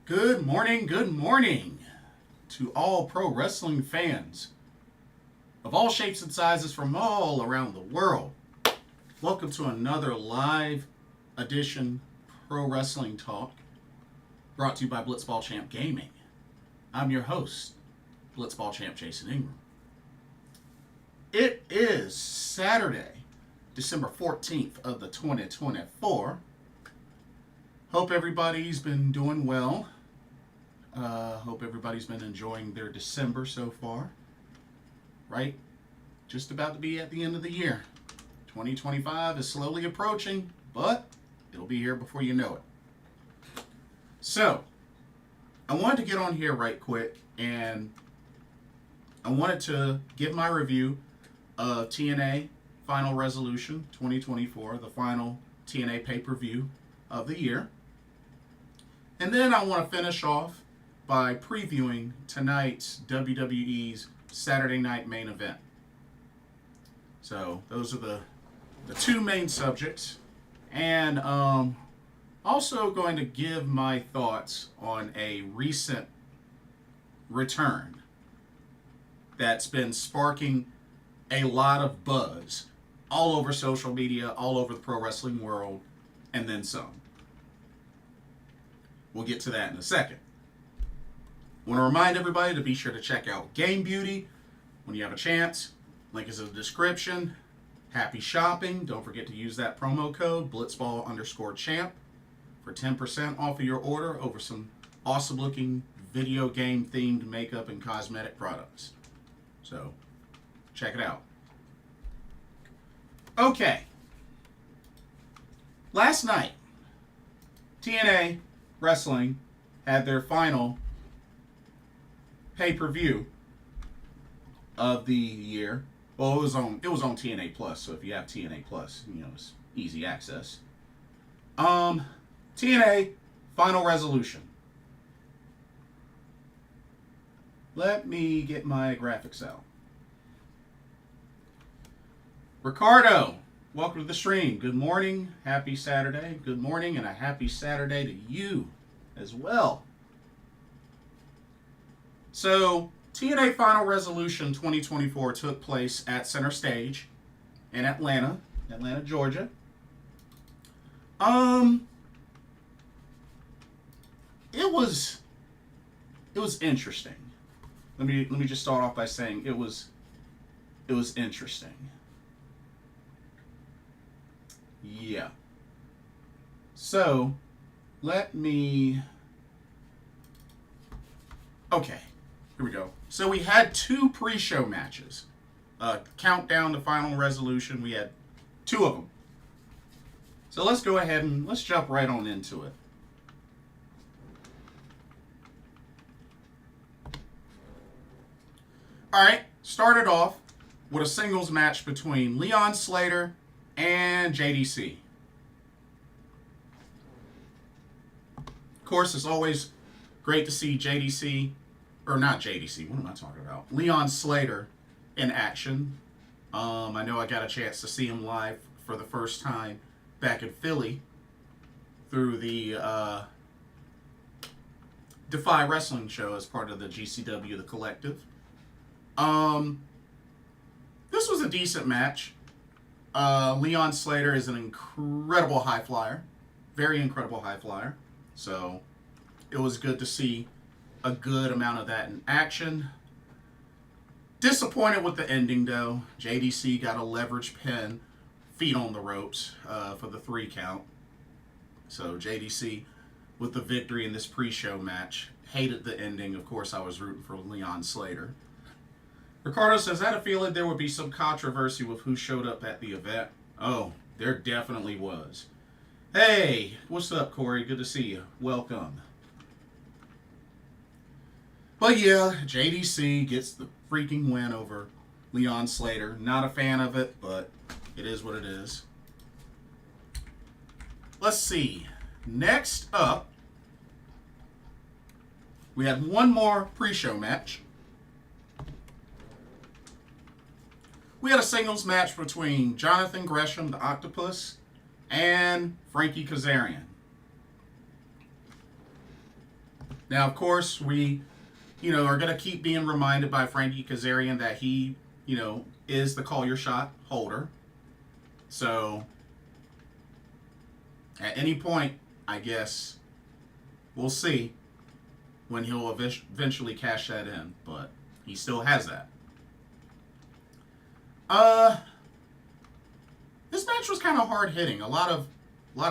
Good morning to all pro wrestling fans of all shapes and sizes from all around the world. Welcome to another live edition Pro Wrestling Talk brought to you by Blitzball Champ Gaming. I'm your host, Blitzball Champ Jason Ingram. It is Saturday, December 14th of the 2024. Hope everybody's been doing well. Hope everybody's been enjoying their December so far. Right? Just about to be at the end of the year. 2025 is slowly approaching, but it'll be here before you know it. So, I wanted to get on here right quick, and I wanted to give my review of TNA Final Resolution 2024, the final TNA pay-per-view of the year. And then I want to finish off by previewing tonight's WWE's Saturday night main event. So those are the two main subjects. And also going to give my thoughts on a recent return that's been sparking a lot of buzz all over social media, all over the pro wrestling world, and then some. We'll get to that in a second. I want to remind everybody to be sure to check out Game Beauty when you have a chance. Link is in the description. Happy shopping. Don't forget to use that promo code Blitzball_champ for 10% off of your order over some awesome looking video game themed makeup and cosmetic products. So check it out. Okay. Last night, TNA Wrestling had their final pay-per-view of the year. Well, it was on TNA Plus, so if you have TNA Plus, it's easy access. TNA Final Resolution. Let me get my graphics out. Ricardo, welcome to the stream. Good morning. Happy Saturday. Good morning, and a happy Saturday to you as well. So, TNA Final Resolution 2024 took place at Center Stage in Atlanta, Georgia. It was interesting. Let me just start off by saying it was interesting. Yeah. So, okay, here we go. So we had two pre-show matches. Countdown to Final Resolution, we had two of them. So let's go ahead and let's jump right on into it. Alright, started off with a singles match between Leon Slater and JDC. Of course, it's always great to see JDC, or not JDC, what am I talking about? Leon Slater in action. I know I got a chance to see him live for the first time back in Philly through the Defy Wrestling show as part of the GCW, the Collective. This was a decent match. Leon Slater is an incredible high flyer. Very incredible high flyer. So, it was good to see a good amount of that in action. Disappointed with the ending, though. JDC got a leverage pin, feet on the ropes for the 3 count. So, JDC with the victory in this pre-show match. Hated the ending. Of course, I was rooting for Leon Slater. Ricardo says, I had a feeling there would be some controversy with who showed up at the event. Oh, there definitely was. Hey, what's up, Corey? Good to see you. Welcome. But yeah, JDC gets the freaking win over Leon Slater. Not a fan of it, but it is what it is. Let's see. Next up, we had one more pre-show match. We had a singles match between Jonathan Gresham, the Octopus, and Frankie Kazarian. Now, of course, we, are going to keep being reminded by Frankie Kazarian that he, is the call your shot holder. So, at any point, I guess, we'll see when he'll eventually cash that in. But he still has that. This match was kind of hard hitting. A lot of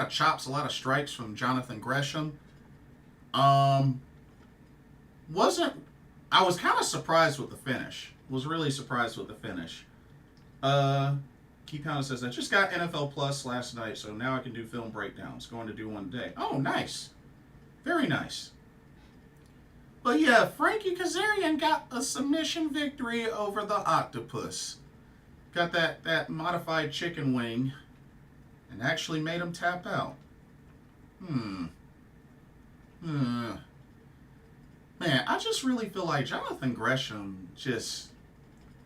chops, a lot of strikes from Jonathan Gresham. I was kind of surprised with the finish. Was really surprised with the finish. Keep Pounding says, I just got NFL Plus last night, so now I can do film breakdowns. Going to do one today. Oh, nice. Very nice. But yeah, Frankie Kazarian got a submission victory over the Octopus. Got that modified chicken wing and actually made him tap out. Man, I just really feel like Jonathan Gresham just,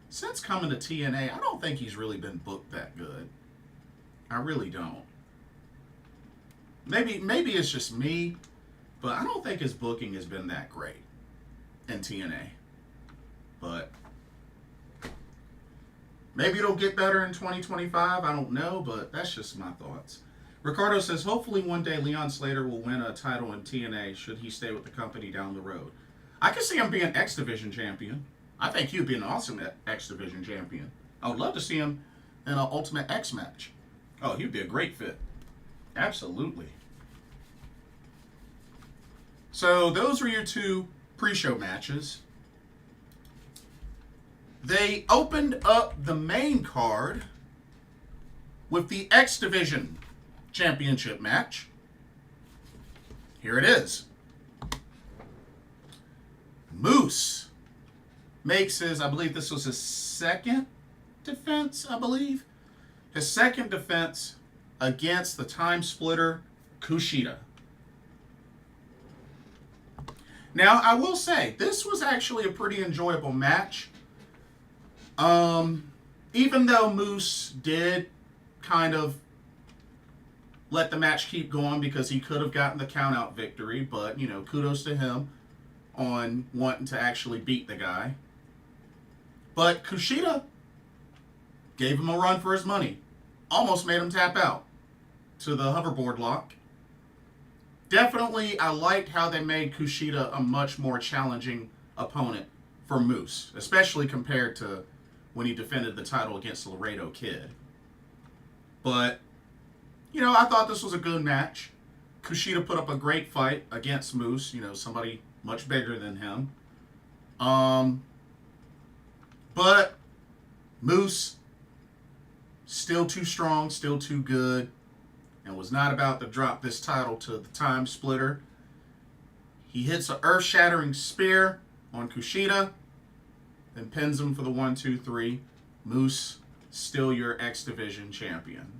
since coming to TNA, I don't think he's really been booked that good. I really don't. Maybe it's just me, but I don't think his booking has been that great in TNA. But maybe it'll get better in 2025. I don't know, but that's just my thoughts. Ricardo says, hopefully one day Leon Slater will win a title in TNA should he stay with the company down the road. I can see him being X Division champion. I think he would be an awesome X Division champion. I would love to see him in an Ultimate X match. Oh, he would be a great fit. Absolutely. So those were your two pre-show matches. They opened up the main card with the X Division Championship match. Here it is. Moose makes his, I believe this was his second defense, His second defense against the time splitter KUSHIDA. Now, I will say, this was actually a pretty enjoyable match. Even though Moose did kind of let the match keep going because he could have gotten the count-out victory, but, kudos to him on wanting to actually beat the guy. But KUSHIDA gave him a run for his money. Almost made him tap out to the hoverboard lock. Definitely, I liked how they made KUSHIDA a much more challenging opponent for Moose, especially compared to when he defended the title against Laredo Kid. But, I thought this was a good match. KUSHIDA put up a great fight against Moose, somebody much bigger than him. But Moose, still too strong, still too good, and was not about to drop this title to the time splitter. He hits an earth-shattering spear on KUSHIDA and pins him for the 1-2-3. Moose, still your X Division champion.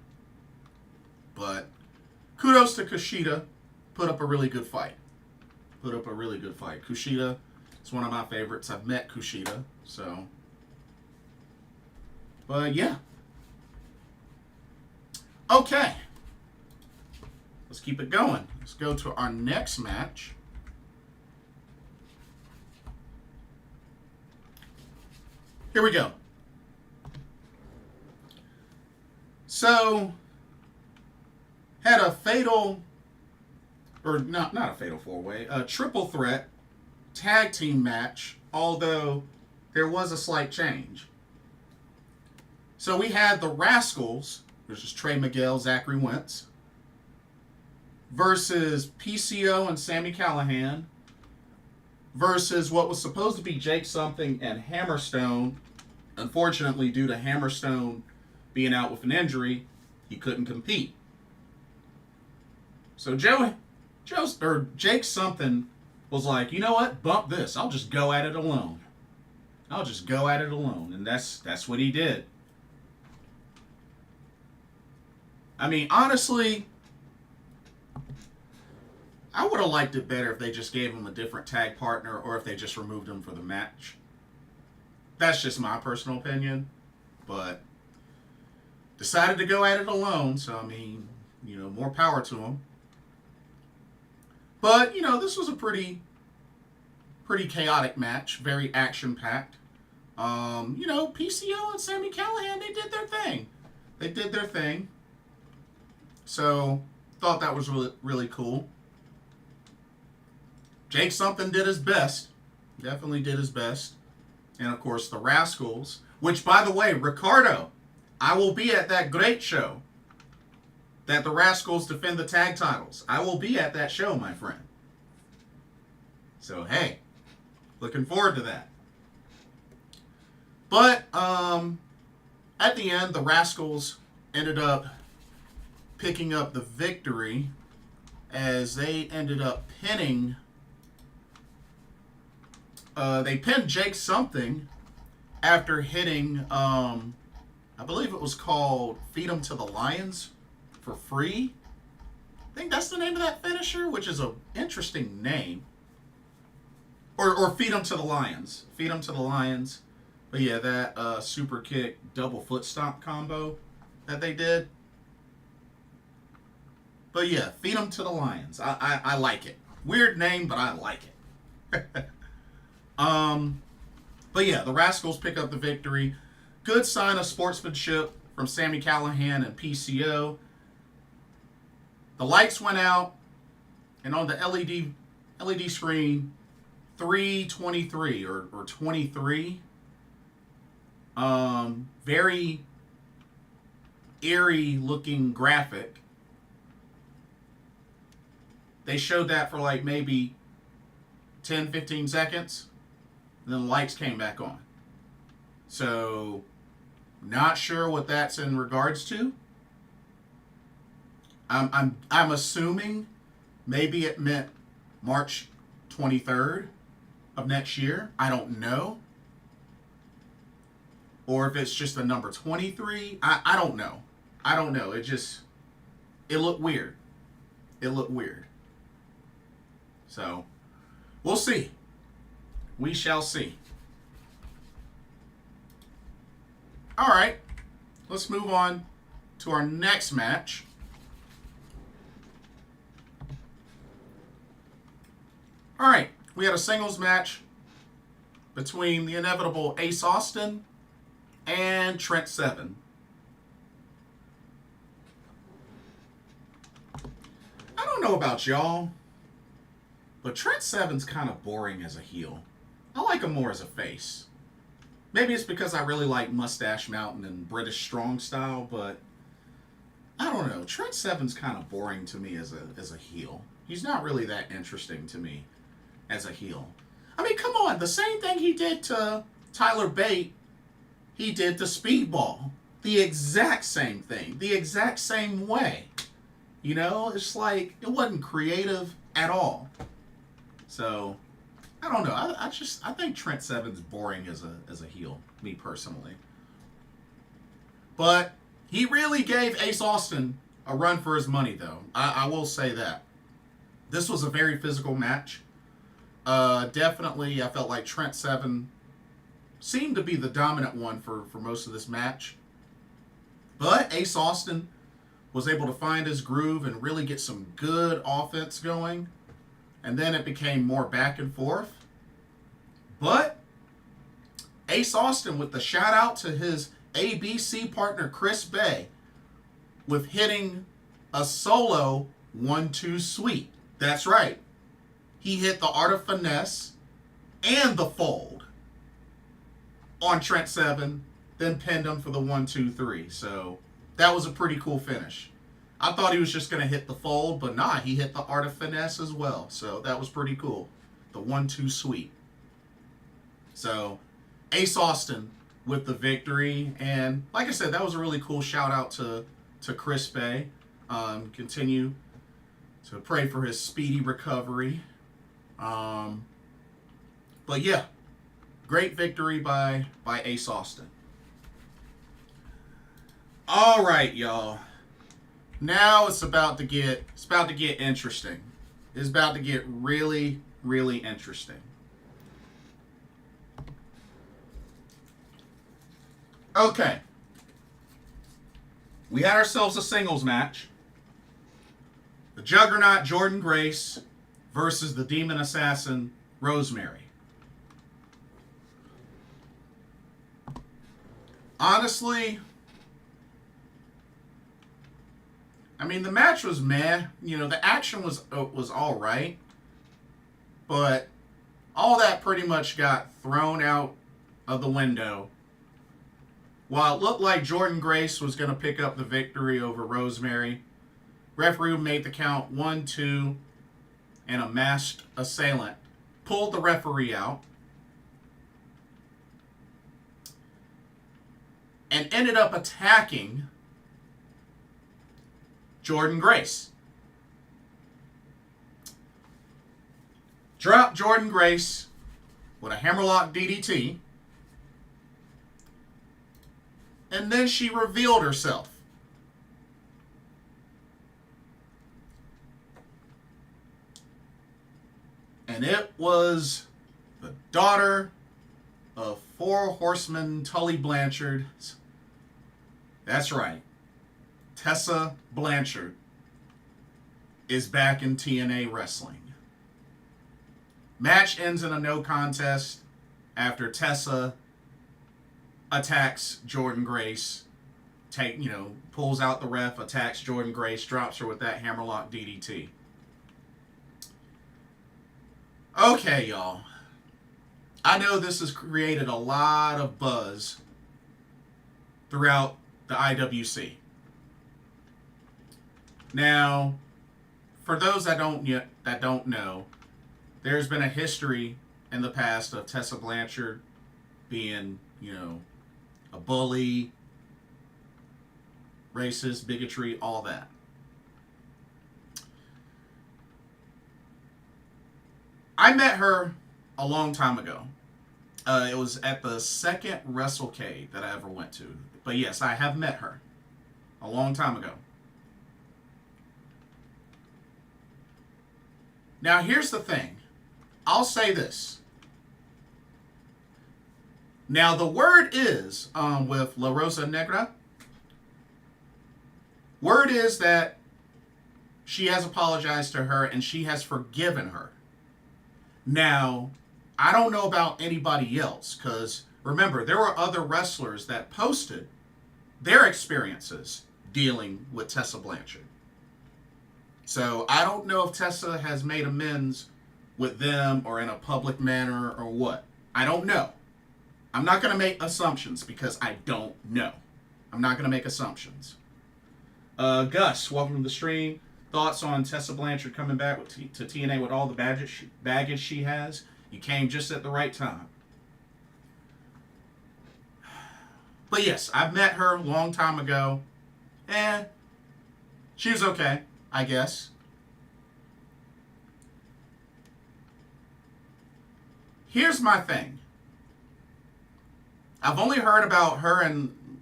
But kudos to KUSHIDA. Put up a really good fight. KUSHIDA is one of my favorites. I've met KUSHIDA, so. But yeah. Okay. Let's keep it going. Let's go to our next match. Here we go. So, had a fatal, or not a fatal four-way, a triple threat tag team match, although there was a slight change. So we had the Rascalz, which is Trey, Miguel, Zachary, Wentz, versus PCO and Sami Callihan, versus what was supposed to be Jake Something and Hammerstone. Unfortunately, due to Hammerstone being out with an injury, he couldn't compete. So Jake Something was like, you know what? Bump this. I'll just go at it alone. And that's what he did. I mean, honestly, I would have liked it better if they just gave him a different tag partner or if they just removed him for the match. That's just my personal opinion. But decided to go at it alone, so I mean, more power to him. But, this was a pretty pretty chaotic match, very action-packed. You know, PCO and Sami Callihan, they did their thing. They did their thing. So, thought that was really, really cool. Jake Something did his best. Definitely did his best. And, of course, the Rascalz. Which, by the way, Ricardo, I will be at that great show that the Rascalz defend the tag titles. I will be at that show, my friend. So, hey, looking forward to that. But, at the end, the Rascalz ended up picking up the victory as they ended up pinning... they pinned Jake Something after hitting, I believe it was called Feed 'em to the Lions for free. I think that's the name of that finisher, which is an interesting name. Or Feed 'em to the Lions. Feed 'em to the Lions. But yeah, that super kick double foot stomp combo that they did. But yeah, Feed 'em to the Lions. I like it. Weird name, but I like it. But yeah, the Rascalz pick up the victory. Good sign of sportsmanship from Sami Callihan and PCO. The lights went out, and on the LED screen, 3:23 or 23. Very eerie looking graphic. They showed that for like maybe 10, 15 seconds. And then the lights came back on. So, not sure what that's in regards to. I'm assuming maybe it meant March 23rd of next year. I don't know. Or if it's just the number 23. I don't know. I don't know. It looked weird. It looked weird. So, we'll see. We shall see. All right. Let's move on to our next match. All right. We had a singles match between the inevitable Ace Austin and Trent Seven. I don't know about y'all, but Trent Seven's kind of boring as a heel. I like him more as a face. Maybe it's because I really like Mustache Mountain and British Strong Style, but I don't know. Trent Seven's kind of boring to me as a heel. He's not really that interesting to me as a heel. I mean, come on. The same thing he did to Tyler Bate, he did to Speedball. The exact same thing. The exact same way. You know, it's like it wasn't creative at all. So, I don't know. I think Trent Seven's boring as a heel, me personally. But he really gave Ace Austin a run for his money, though. I will say that. This was a very physical match. Definitely, I felt like Trent Seven seemed to be the dominant one for most of this match. But Ace Austin was able to find his groove and really get some good offense going. And then it became more back and forth. But Ace Austin with the shout out to his ABC partner Chris Bay with hitting a solo 1-2 sweep. That's right. He hit the Art of Finesse and the fold on Trent Seven, then pinned him for the 1-2-3. So that was a pretty cool finish. I thought he was just going to hit the fold, but nah, he hit the Art of Finesse as well. So that was pretty cool. The 1-2 sweep. So Ace Austin with the victory. And like I said, that was a really cool shout out to Chris Bay. Continue to pray for his speedy recovery. But yeah, great victory by Ace Austin. All right, y'all. Now it's about to get interesting. It's about to get really, really interesting. Okay. We had ourselves a singles match. The Juggernaut Jordynne Grace versus the Demon Assassin Rosemary. honestly, I mean, the match was meh. You know, the action was all right, but all that pretty much got thrown out of the window. While it looked like Jordynne Grace was going to pick up the victory over Rosemary, referee made the count 1-2, and a masked assailant pulled the referee out and ended up attacking Jordynne Grace. Dropped Jordynne Grace with a hammerlock DDT, and then she revealed herself. And it was the daughter of Four Horsemen Tully Blanchard. That's right. Tessa Blanchard is back in TNA wrestling. Match ends in a no contest after Tessa attacks Jordynne Grace. Pulls out the ref, attacks Jordynne Grace, drops her with that hammerlock DDT. Okay, y'all. I know this has created a lot of buzz throughout the IWC. Now, for those that don't know, there's been a history in the past of Tessa Blanchard being, a bully, racist, bigotry, all that. I met her a long time ago. It was at the second WrestleCade that I ever went to. But yes, I have met her a long time ago. Now, here's the thing. I'll say this. Now, the word is, with La Rosa Negra, word is that she has apologized to her and she has forgiven her. Now, I don't know about anybody else, because remember, there were other wrestlers that posted their experiences dealing with Tessa Blanchard. So I don't know if Tessa has made amends with them or in a public manner or what. I don't know. I'm not going to make assumptions because I don't know. I'm not going to make assumptions. Gus, welcome to the stream. Thoughts on Tessa Blanchard coming back to TNA with all the baggage she has? You came just at the right time. But yes, I've met her a long time ago. She was okay, I guess. Here's my thing. I've only heard about her and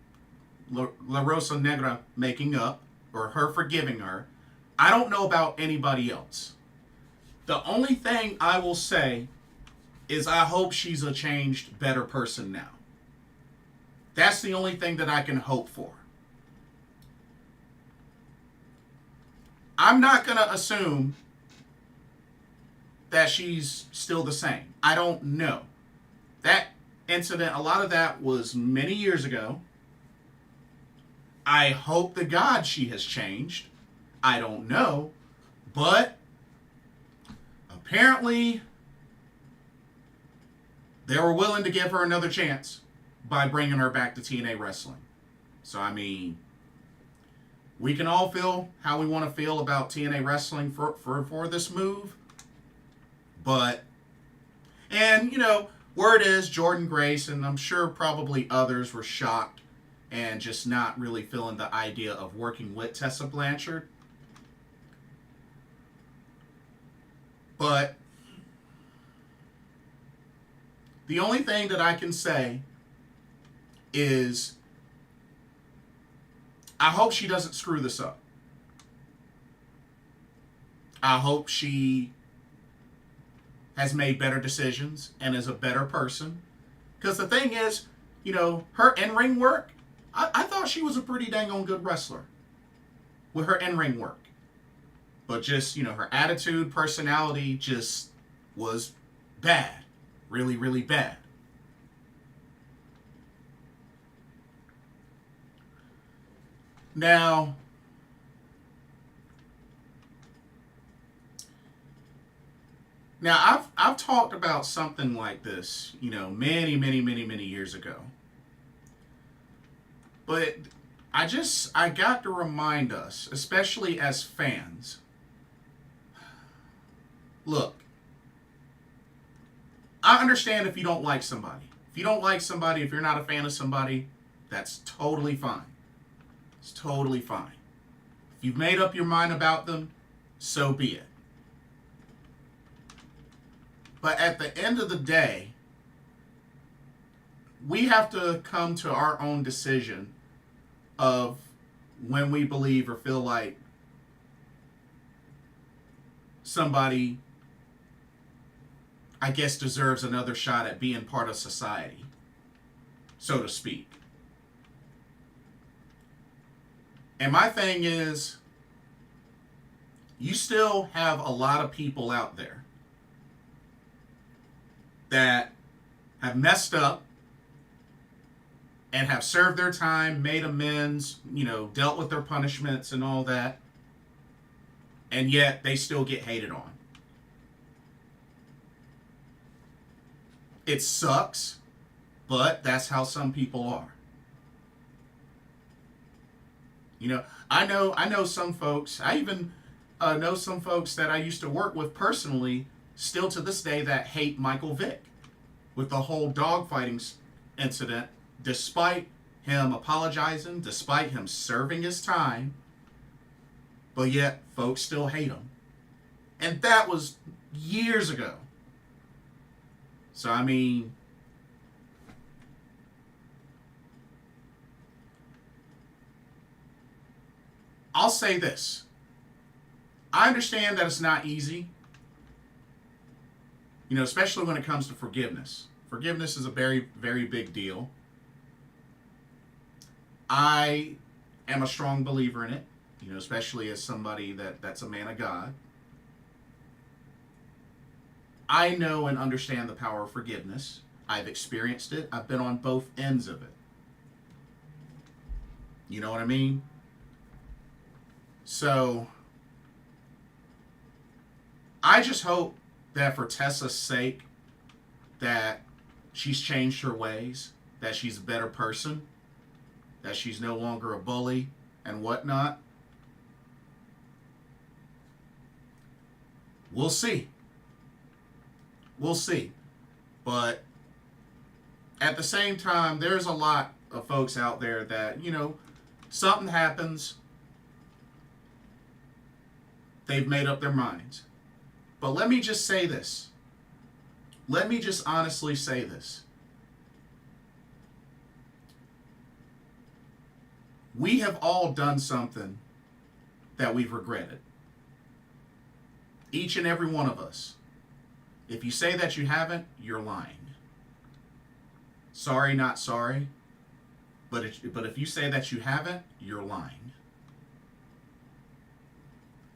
La Rosa Negra making up, or her forgiving her. I don't know about anybody else. The only thing I will say is I hope she's a changed, better person now. That's the only thing that I can hope for. I'm not going to assume that she's still the same. I don't know. That incident, a lot of that was many years ago. I hope to God she has changed. I don't know. But apparently they were willing to give her another chance by bringing her back to TNA Wrestling. So, I mean, we can all feel how we want to feel about TNA Wrestling for this move. But, and, word is Jordynne Grace, and I'm sure probably others were shocked and just not really feeling the idea of working with Tessa Blanchard. But the only thing that I can say is I hope she doesn't screw this up. I hope she has made better decisions and is a better person. Because the thing is, her in-ring work, I thought she was a pretty dang on good wrestler with her in-ring work. But just, her attitude, personality just was bad. Really, really bad. Now, I've talked about something like this, many years ago. But I got to remind us, especially as fans. Look, I understand if you don't like somebody. If you don't like somebody, if you're not a fan of somebody, that's totally fine. It's totally fine. If you've made up your mind about them, so be it. But at the end of the day, we have to come to our own decision of when we believe or feel like somebody, I guess, deserves another shot at being part of society, so to speak. And my thing is, you still have a lot of people out there that have messed up and have served their time, made amends, dealt with their punishments and all that, and yet they still get hated on. It sucks, but that's how some people are. I know some folks, I even know some folks that I used to work with personally, still to this day, that hate Michael Vick with the whole dogfighting incident, despite him apologizing, despite him serving his time, but yet folks still hate him. And that was years ago. So, I'll say this. I understand that it's not easy, especially when it comes to forgiveness. Forgiveness is a very, very big deal. I am a strong believer in it, especially as somebody that's a man of God. I know and understand the power of forgiveness. I've experienced it. I've been on both ends of it. You know what I mean? So, I just hope that for Tessa's sake, that she's changed her ways, that she's a better person, that she's no longer a bully and whatnot. We'll see. We'll see. But at the same time, there's a lot of folks out there that, something happens, they've made up their minds. But let me just say this. Let me just honestly say this. We have all done something that we've regretted. Each and every one of us. If you say that you haven't, you're lying. Sorry, not sorry. But if you say that you haven't, you're lying.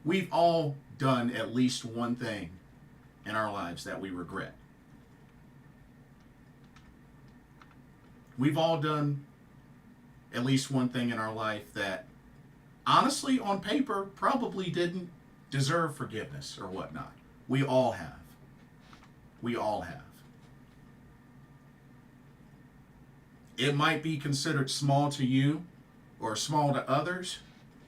We've all done at least one thing in our lives that we regret. We've all done at least one thing in our life that, honestly, on paper, probably didn't deserve forgiveness or whatnot. We all have. We all have. It might be considered small to you or small to others,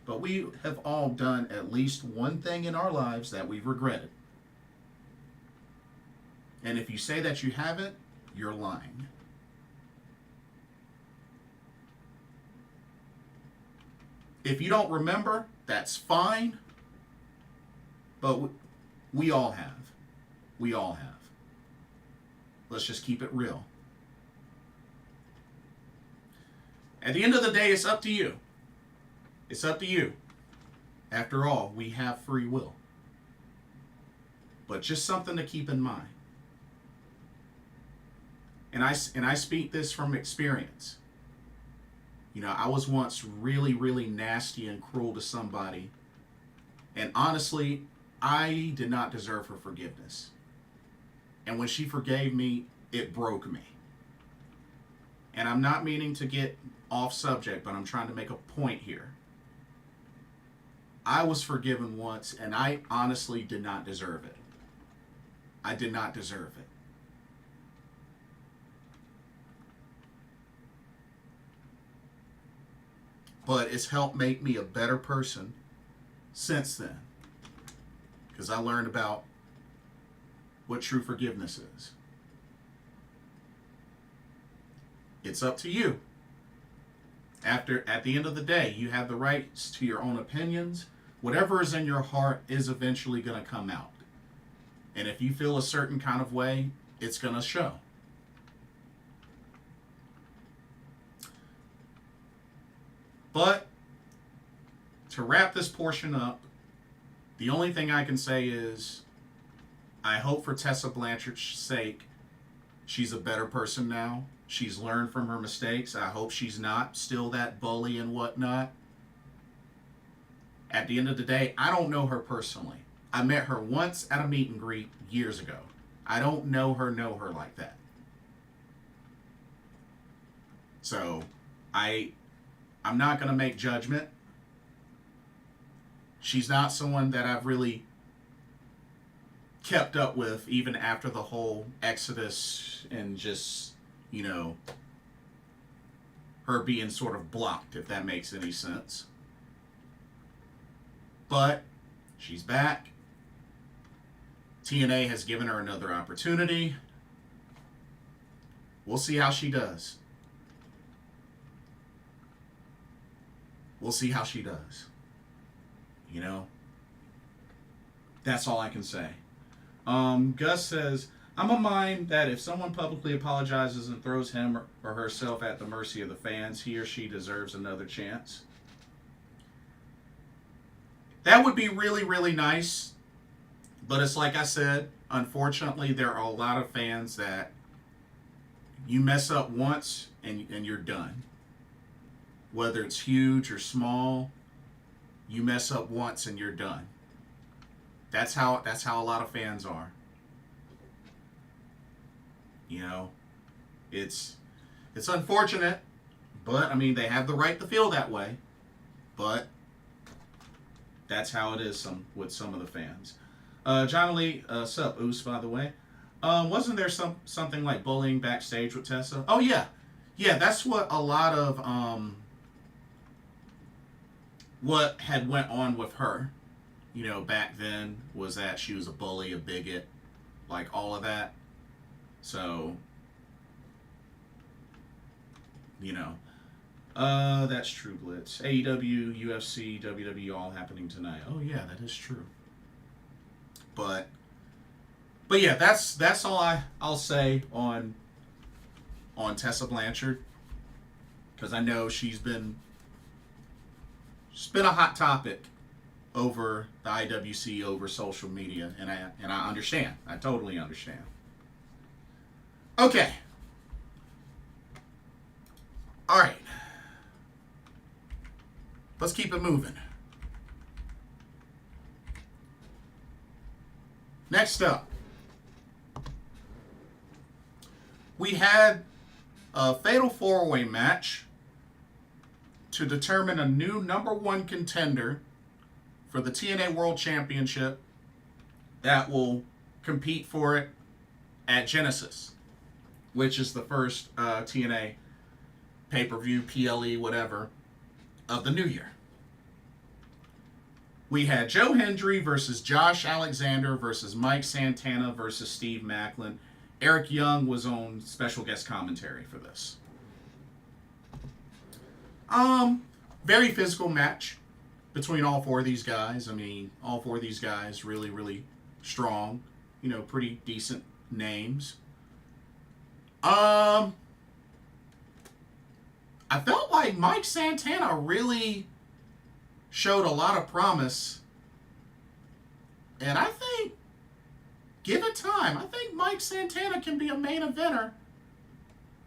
but we have all done at least one thing in our lives that we've regretted. And if you say that you haven't, you're lying. If you don't remember, that's fine. But we all have. We all have. Let's just keep it real. At the end of the day, it's up to you. It's up to you. After all, we have free will. But just something to keep in mind. And I speak this from experience. I was once really, really nasty and cruel to somebody. And honestly, I did not deserve her forgiveness. And when she forgave me, it broke me. And I'm not meaning to get off subject, but I'm trying to make a point here. I was forgiven once, and I honestly did not deserve it. I did not deserve it. But it's helped make me a better person since then. Because I learned about what true forgiveness is. It's up to you. At the end of the day, you have the rights to your own opinions. Whatever is in your heart is eventually going to come out. And if you feel a certain kind of way, it's going to show. But to wrap this portion up, the only thing I can say is I hope for Tessa Blanchard's sake, she's a better person now. She's learned from her mistakes. I hope she's not still that bully and whatnot. At the end of the day, I don't know her personally. I met her once at a meet and greet years ago. I don't know her like that. So, I'm not going to make judgment. She's not someone that I've really kept up with even after the whole Exodus and just, you know, her being sort of blocked, if that makes any sense. But she's back. TNA has given her another opportunity. We'll see how she does. We'll see how she does. You know? That's all I can say. Gus says, I'm of mind that if someone publicly apologizes and throws him or herself at the mercy of the fans, he or she deserves another chance. That would be really, really nice. But it's like I said, unfortunately, there are a lot of fans that you mess up once and you're done. Whether it's huge or small, you mess up once and you're done. That's how a lot of fans are. You know, it's unfortunate, but I mean they have the right to feel that way. But that's how it is with some of the fans. John Lee, sup, Oos, by the way. Wasn't there something like bullying backstage with Tessa? Oh yeah, that's what a lot of what had went on with her. You know, back then was that she was a bully, a bigot, like all of that. So, you know, that's true, Blitz. AEW, UFC, WWE, all happening tonight. Oh yeah, that is true. But yeah, that's all I'll say on Tessa Blanchard, because I know she's been a hot topic over the IWC, over social media, and I understand. I totally understand. Okay. All right. Let's keep it moving. Next up, we had a fatal four-way match to determine a new #1 contender for the TNA World Championship that will compete for it at Genesis, which is the first TNA pay-per-view, PLE, whatever, of the new year. We had Joe Hendry versus Josh Alexander versus Mike Santana versus Steve Maclin. Eric Young was on special guest commentary for this. Very physical match between all four of these guys. I mean, all four of these guys really, really strong. You know, pretty decent names. I felt like Mike Santana really showed a lot of promise. And I think, give it time, I think Mike Santana can be a main eventer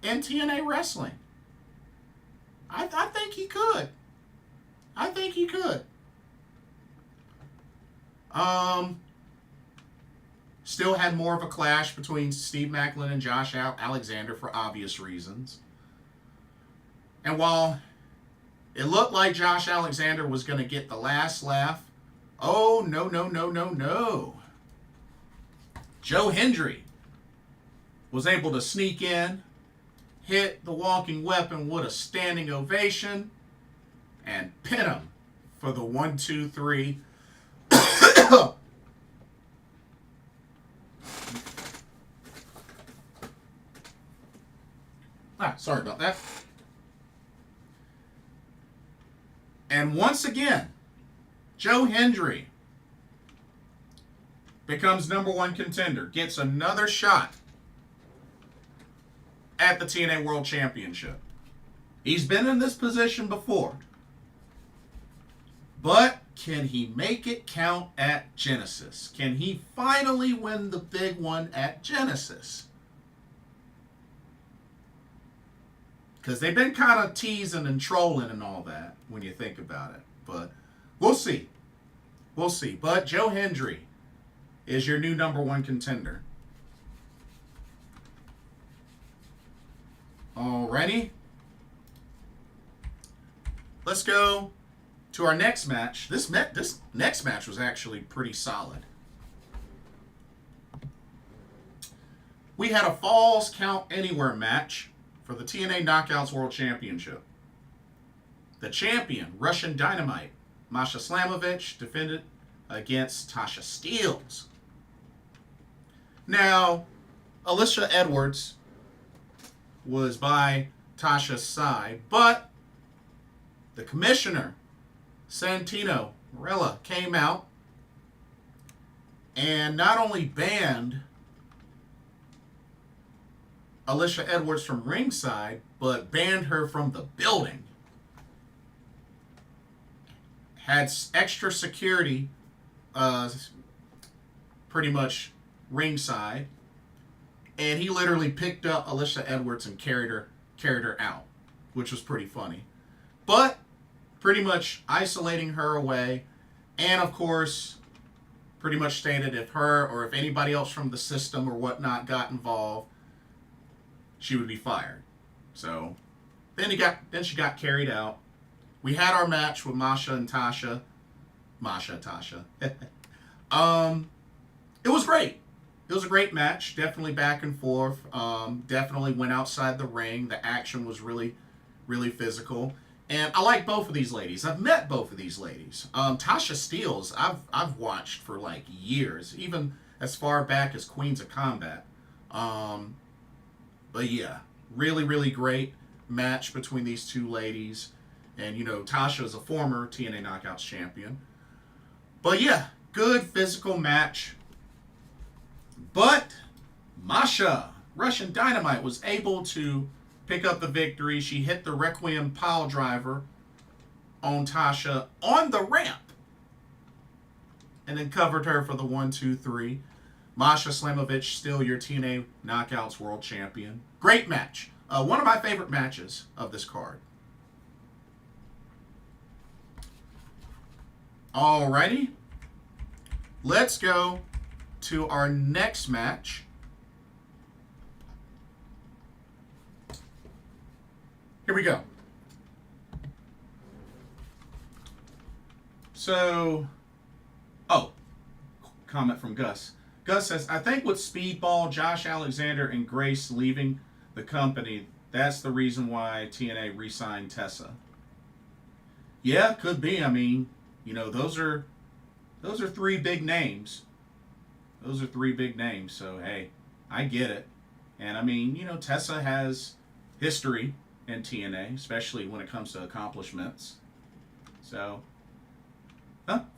in TNA wrestling. I think he could. I think he could. Still had more of a clash between Steve Maclin and Josh Alexander for obvious reasons. And while it looked like Josh Alexander was going to get the last laugh Oh, no, no, no, no, no. Joe Hendry was able to sneak in, hit the walking weapon with a standing ovation, and pin him for the 1, 2, 3. Sorry about that. And once again, Joe Hendry becomes #1 contender, gets another shot at the TNA World Championship. He's been in this position before. But can he make it count at Genesis? Can he finally win the big one at Genesis? Because they've been kind of teasing and trolling and all that when you think about it. But we'll see. We'll see. But Joe Hendry is your new #1 contender. Alrighty. Let's go to our next match. This next match was actually pretty solid. We had a Falls Count Anywhere match for the TNA Knockouts World Championship. The champion, Russian Dynamite, Masha Slamovich, defended against Tasha Steelz. Now, Alicia Edwards was by Tasha's side, but the commissioner, Santino Marella, came out and not only banned Alicia Edwards from ringside, but banned her from the building. Had extra security, pretty much ringside, and he literally picked up Alicia Edwards and carried her out, which was pretty funny. But pretty much isolating her away, and of course, pretty much stated if her or if anybody else from the system or whatnot got involved, she would be fired. So then she got carried out. We had our match with Masha and Tasha. Tasha. It was great. It was a great match. Definitely back and forth. Definitely went outside the ring. The action was really, really physical. And I like both of these ladies. I've met both of these ladies. Tasha Steelz, I've watched for like years, even as far back as Queens of Combat. But yeah, really, really great match between these two ladies. And, you know, Tasha is a former TNA Knockouts champion. But yeah, good physical match. But Masha, Russian Dynamite, was able to pick up the victory. She hit the Requiem pile driver on Tasha on the ramp. And then covered her for the 1, 2, 3. Masha Slamovich, still your TNA Knockouts World Champion. Great match. One of my favorite matches of this card. Alrighty. Let's go to our next match. Here we go. So, comment from Gus. Gus says, I think with Speedball, Josh Alexander, and Grace leaving the company, that's the reason why TNA re-signed Tessa. Yeah, could be. I mean, you know, those are 3 big names. Those are 3 big names. So, hey, I get it. And, I mean, you know, Tessa has history in TNA, especially when it comes to accomplishments. So,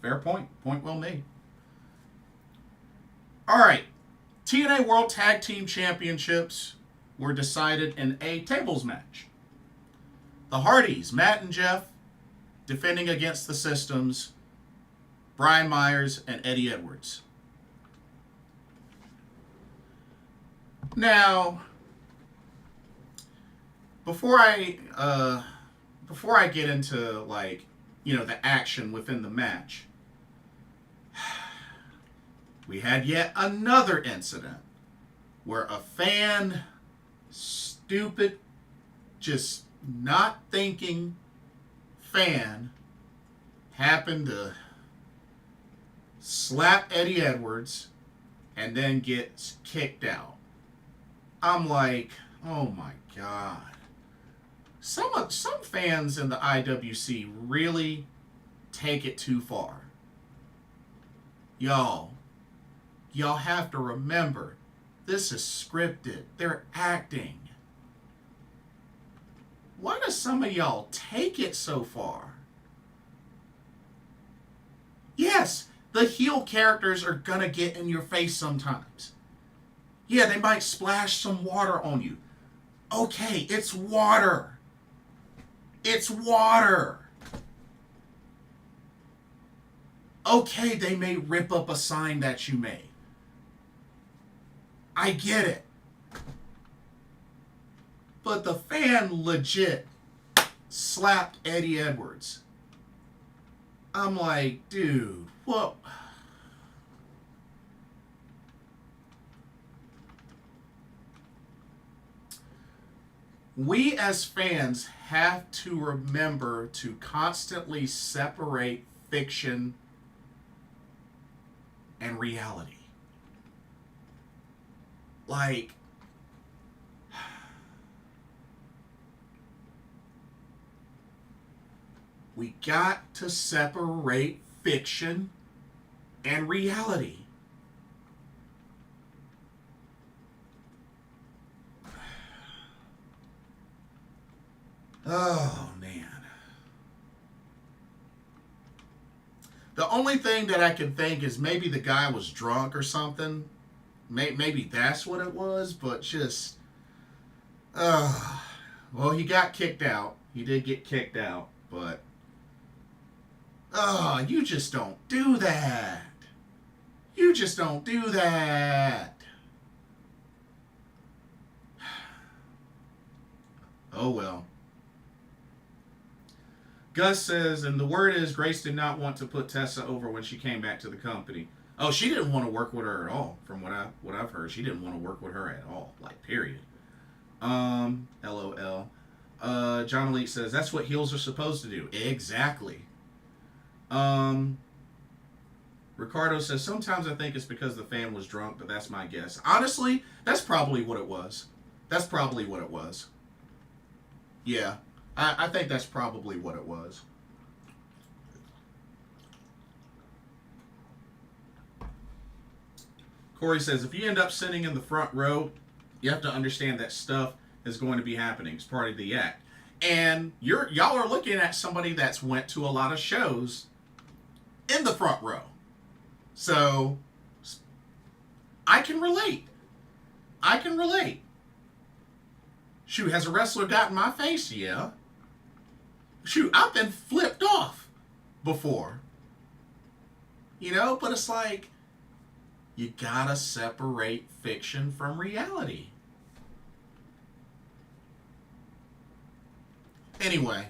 fair point. Point well made. All right. TNA World Tag Team Championships were decided in a tables match. The Hardys, Matt and Jeff, defending against the Systems, Brian Myers and Eddie Edwards. Now, before I get into, like, you know, the action within the match, we had yet another incident where a fan, stupid, just not thinking fan, happened to slap Eddie Edwards, and then gets kicked out. I'm like, oh my God. Some fans in the IWC really take it too far. Y'all have to remember, this is scripted. They're acting. Why do some of y'all take it so far? Yes, the heel characters are gonna get in your face sometimes. Yeah, they might splash some water on you. Okay, it's water. It's water. Okay, they may rip up a sign that you made. I get it. But the fan legit slapped Eddie Edwards. I'm like, dude, what? We as fans have to remember to constantly separate fiction and reality. Like, we got to separate fiction and reality. Oh, man. The only thing that I can think is maybe the guy was drunk or something. Maybe that's what it was, but just... well, he got kicked out. He did get kicked out, but... you just don't do that. You just don't do that. Oh, well. Gus says, and the word is Grace did not want to put Tessa over when she came back to the company. Oh, she didn't want to work with her at all, from what I've heard. She didn't want to work with her at all, like, period. LOL. John Elite says, that's what heels are supposed to do. Exactly. Ricardo says, sometimes I think it's because the fan was drunk, but that's my guess. Honestly, that's probably what it was. That's probably what it was. Yeah. I think that's probably what it was. Corey says, if you end up sitting in the front row, you have to understand that stuff is going to be happening. It's part of the act. And y'all are looking at somebody that's went to a lot of shows in the front row. So, I can relate. I can relate. Shoot, has a wrestler got in my face? Yeah. Shoot, I've been flipped off before. You know, but it's like, you gotta separate fiction from reality. Anyway,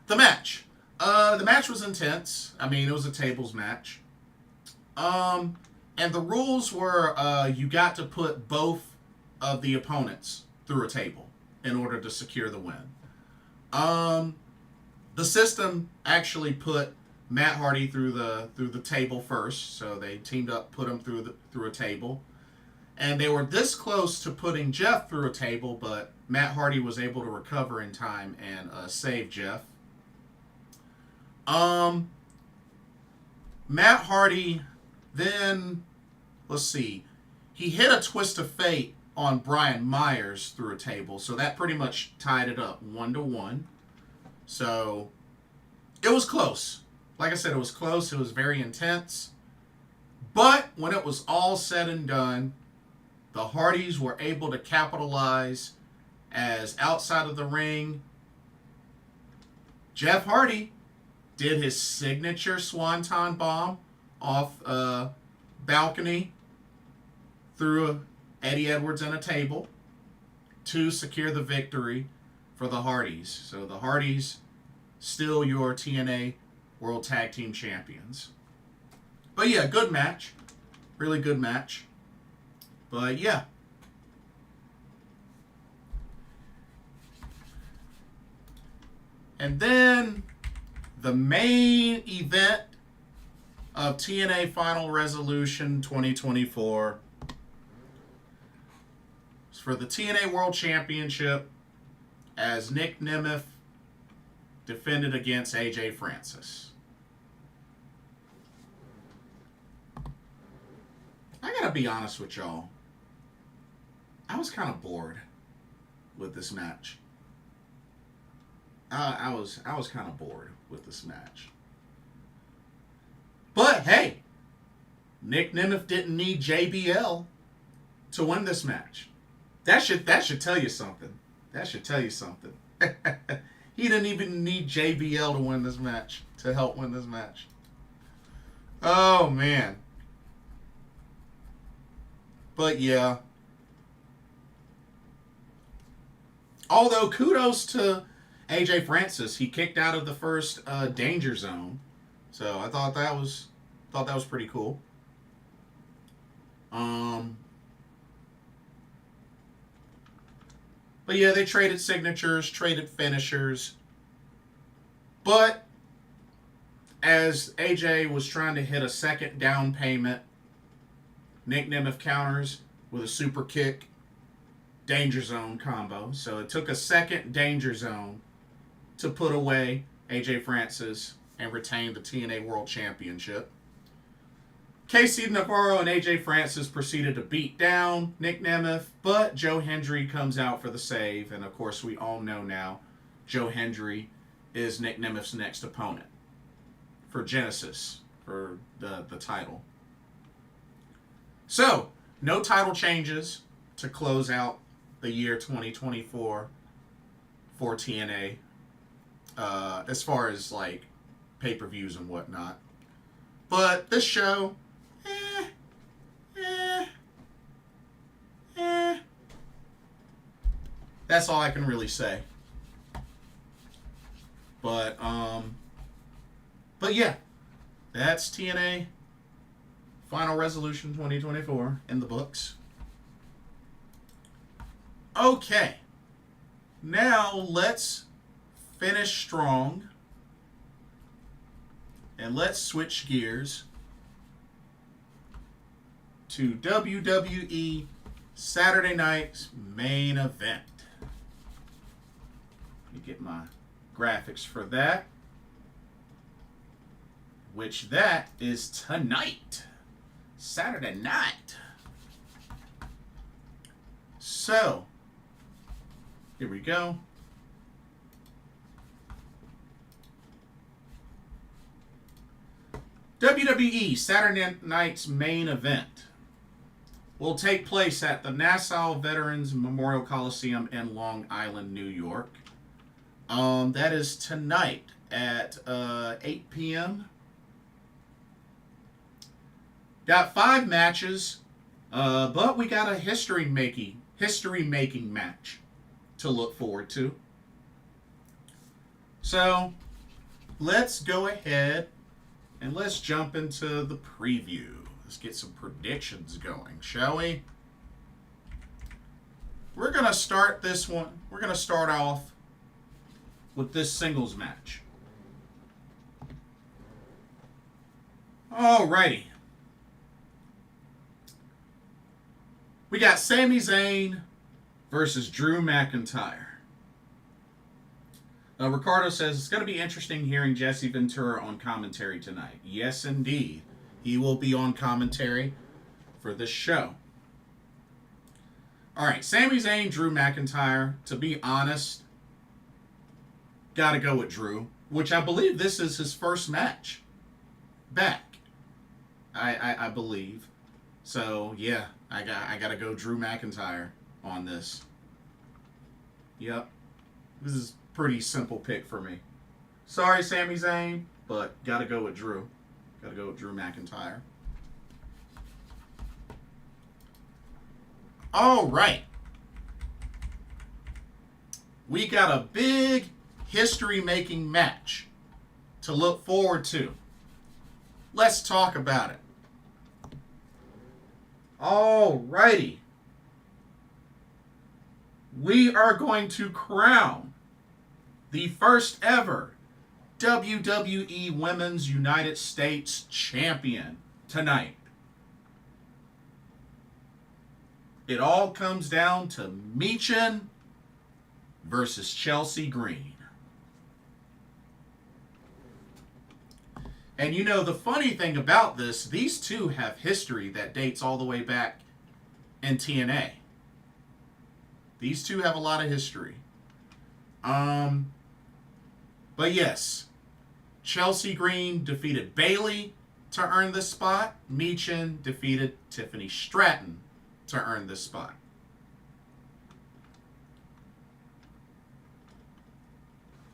the match. The match was intense. I mean, it was a tables match. And the rules were you got to put both of the opponents through a table in order to secure the win. The system actually put Matt Hardy through the table first, so they teamed up, put him through a table, and they were this close to putting Jeff through a table, but Matt Hardy was able to recover in time and save Jeff. Matt Hardy then, let's see, he hit a twist of fate on Brian Myers through a table, so that pretty much tied it up 1-1. So it was close. Like I said, it was close. It was very intense. But when it was all said and done, the Hardys were able to capitalize as outside of the ring, Jeff Hardy did his signature Swanton bomb off a balcony through Eddie Edwards and a table to secure the victory for the Hardys. So the Hardys still your TNA World Tag Team Champions. But yeah, good match. Really good match. But yeah. And then the main event of TNA Final Resolution 2024. It's for the TNA World Championship as Nick Nemeth defended against AJ Francis. I gotta be honest with y'all. I was kind of bored with this match. I was kind of bored with this match. But hey, Nick Nemeth didn't need JBL to win this match. That should tell you something. That should tell you something. He didn't even need JBL to win this match, to help win this match. Oh man. But yeah. Although kudos to AJ Francis, he kicked out of the first danger zone, so I thought that was pretty cool. But yeah, they traded signatures, traded finishers. But as AJ was trying to hit a second down payment, Nick Nemeth counters with a super kick, danger zone combo. So it took a second danger zone to put away AJ Francis and retain the TNA World Championship. KC Navarro and AJ Francis proceeded to beat down Nick Nemeth, but Joe Hendry comes out for the save. And of course, we all know now Joe Hendry is Nick Nemeth's next opponent for Genesis, for the title. So, no title changes to close out the year 2024 for TNA, as far as like pay-per-views and whatnot. But this show, that's all I can really say. But yeah, that's TNA Final Resolution 2024 in the books. Okay, now let's finish strong and let's switch gears to WWE Saturday night's main event. Let me get my graphics for that, which that is tonight, Saturday night. So, here we go. WWE Saturday night's main event will take place at the Nassau Veterans Memorial Coliseum in Long Island, New York. That is tonight at 8 p.m. Got 5 matches, but we got a history-making match to look forward to. So, let's go ahead and let's jump into the preview. Let's get some predictions going, shall we? We're going to start this one. We're going to start off with this singles match. Alrighty. We got Sami Zayn versus Drew McIntyre. Ricardo says, it's going to be interesting hearing Jesse Ventura on commentary tonight. Yes, indeed. He will be on commentary for this show. All right, Sami Zayn, Drew McIntyre. To be honest, got to go with Drew, which I believe this is his first match back. I believe. So, yeah, I got to go Drew McIntyre on this. Yep. This is a pretty simple pick for me. Sorry, Sami Zayn, but got to go with Drew. Got to go with Drew McIntyre. All right. We got a big history-making match to look forward to. Let's talk about it. All righty. We are going to crown the first ever WWE Women's United States Champion tonight. It all comes down to Maclin versus Chelsea Green. And you know, the funny thing about this, these two have history that dates all the way back in TNA. These two have a lot of history. But yes, Chelsea Green defeated Bayley to earn this spot. Maclin defeated Tiffany Stratton to earn this spot.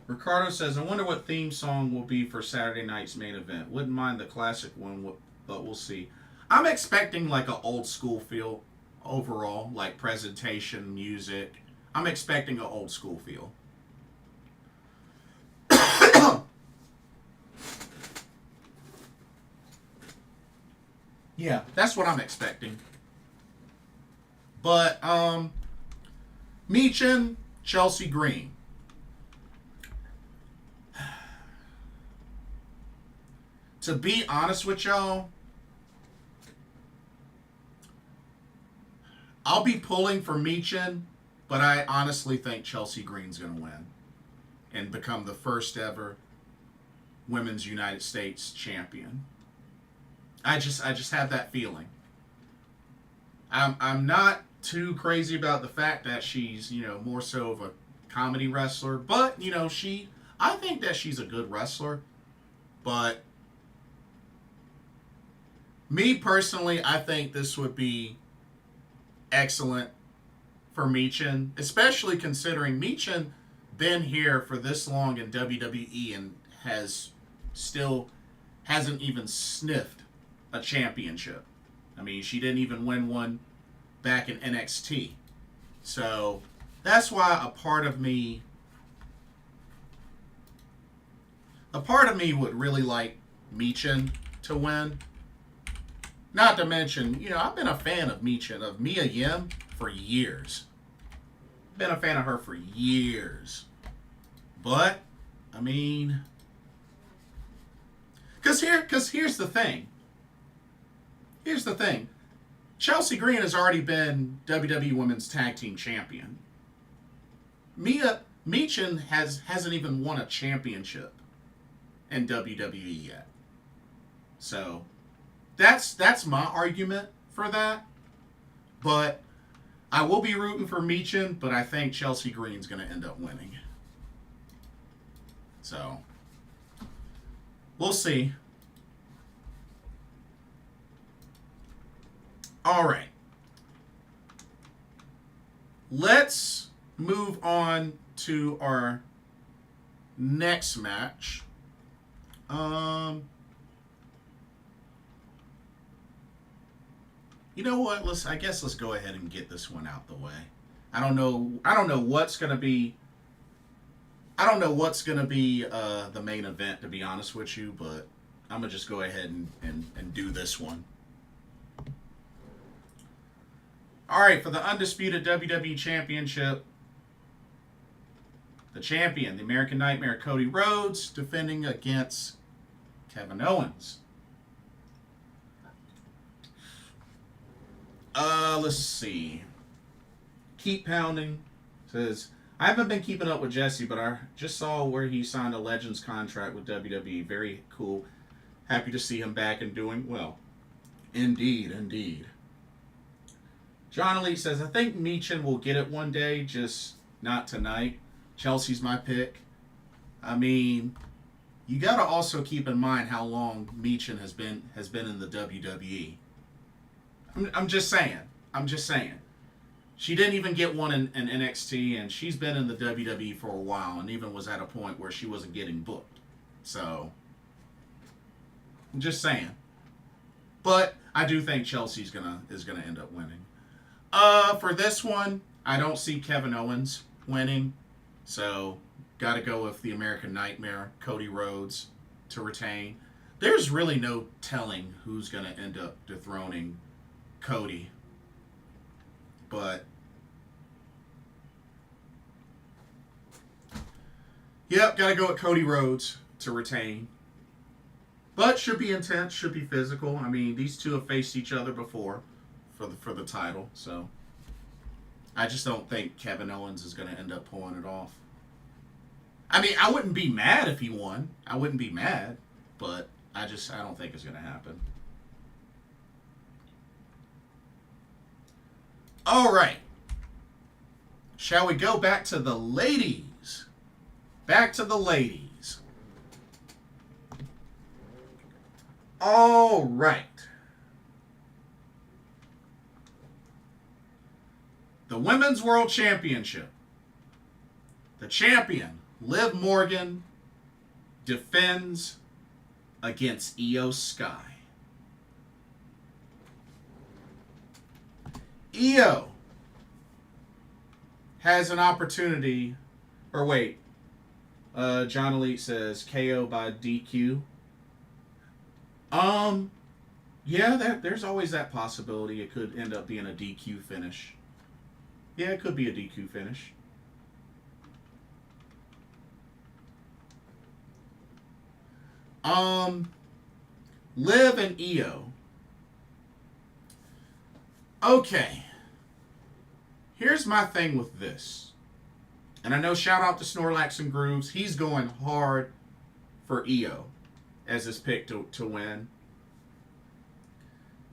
Ricardo says, I wonder what theme song will be for Saturday night's main event. Wouldn't mind the classic one, but we'll see. I'm expecting like an old school feel overall, like presentation, music. I'm expecting an old school feel. Yeah, that's what I'm expecting. But, Maclin, Chelsea Green. To be honest with y'all, I'll be pulling for Maclin, but I honestly think Chelsea Green's going to win and become the first ever Women's United States Champion. I just have that feeling. I'm not too crazy about the fact that she's, you know, more so of a comedy wrestler, but, you know, I think that she's a good wrestler, but me personally, I think this would be excellent for Maclin, especially considering Maclin been here for this long in WWE and hasn't even sniffed a championship. I mean, she didn't even win one back in NXT. So that's why a part of me would really like Maclin to win. Not to mention, you know, I've been a fan of Maclin, of Mia Yim, for years. Been a fan of her for years. But, I mean, because here's the thing. Here's the thing. Chelsea Green has already been WWE Women's Tag Team Champion. Maclin hasn't even won a championship in WWE yet. So that's my argument for that. But I will be rooting for Maclin, but I think Chelsea Green's going to end up winning. So we'll see. All right. Let's move on to our next match. You know what? I guess let's go ahead and get this one out the way. I don't know what's gonna be the main event, to be honest with you, but I'm gonna just go ahead and do this one. All right, for the undisputed WWE Championship, the champion, the American Nightmare, Cody Rhodes, defending against Kevin Owens. Let's see. Keep Pounding says, I haven't been keeping up with Jesse, but I just saw where he signed a Legends contract with WWE. Very cool. Happy to see him back and doing well. Indeed, indeed. John Elite says, I think Maclin will get it one day, just not tonight. Chelsea's my pick. I mean, you got to also keep in mind how long Maclin has been in the WWE. I'm just saying. She didn't even get one in NXT, and she's been in the WWE for a while, and even was at a point where she wasn't getting booked. So, I'm just saying. But I do think Chelsea is gonna end up winning. For this one, I don't see Kevin Owens winning, so got to go with the American Nightmare, Cody Rhodes, to retain. There's really no telling who's gonna end up dethroning Cody, but yep, gotta go with Cody Rhodes. to retain. But should be intense, should be physical. I mean, these two have faced each other before for the title, so I just don't think Kevin Owens is going to end up pulling it off. I mean, I wouldn't be mad if he won. I wouldn't be mad, but I don't think it's going to happen. All right. Shall we go back to the ladies? Back to the ladies. All right. The Women's World Championship. The champion, Liv Morgan, defends against Io Sky. Io has an opportunity, or wait, John Elite says KO by DQ. Yeah, there's always that possibility. It could end up being a DQ finish. Yeah, it could be a DQ finish. Liv and Io. Okay. Here's my thing with this. And I know, shout out to Snorlax and Grooves. He's going hard for Io as his pick to win.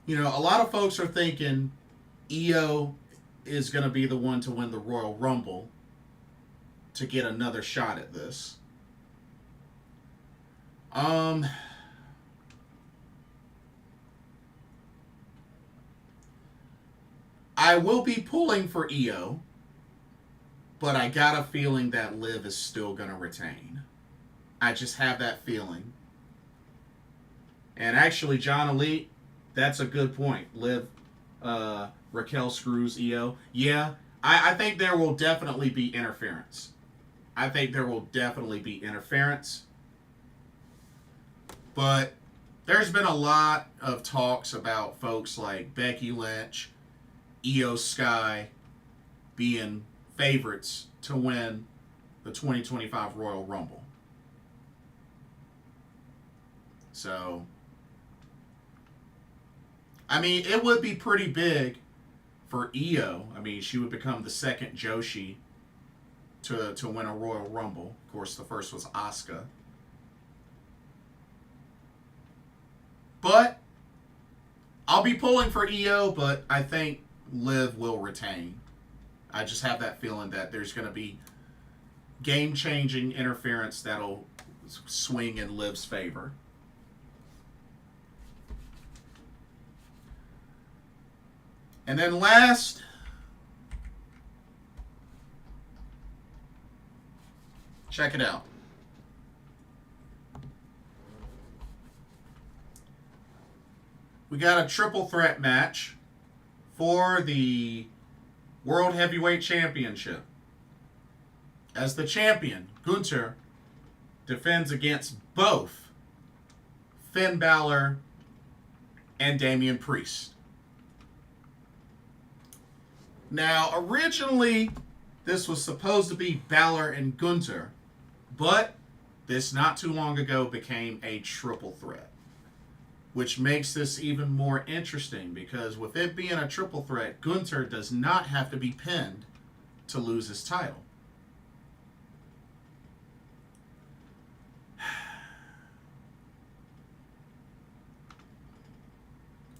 You know, a lot of folks are thinking Io is going to be the one to win the Royal Rumble to get another shot at this. I will be pulling for Io, but I got a feeling that Liv is still going to retain. I just have that feeling. And actually, John Elite, that's a good point. Liv, Raquel screws Io. Yeah, I think there will definitely be interference. I think there will definitely be interference. But there's been a lot of talks about folks like Becky Lynch, Io Sky being favorites to win the 2025 Royal Rumble. So, I mean, it would be pretty big for Io. I mean, she would become the second Joshi to win a Royal Rumble. Of course, the first was Asuka. But I'll be pulling for Io, but I think Liv will retain. I just have that feeling that there's going to be game-changing interference that'll swing in Liv's favor. And then last, check it out. We got a triple threat match for the World Heavyweight Championship. As the champion, Gunther defends against both Finn Balor and Damian Priest. Now, originally, this was supposed to be Balor and Gunther, but this not too long ago became a triple threat, which makes this even more interesting because with it being a triple threat, Gunther does not have to be pinned to lose his title.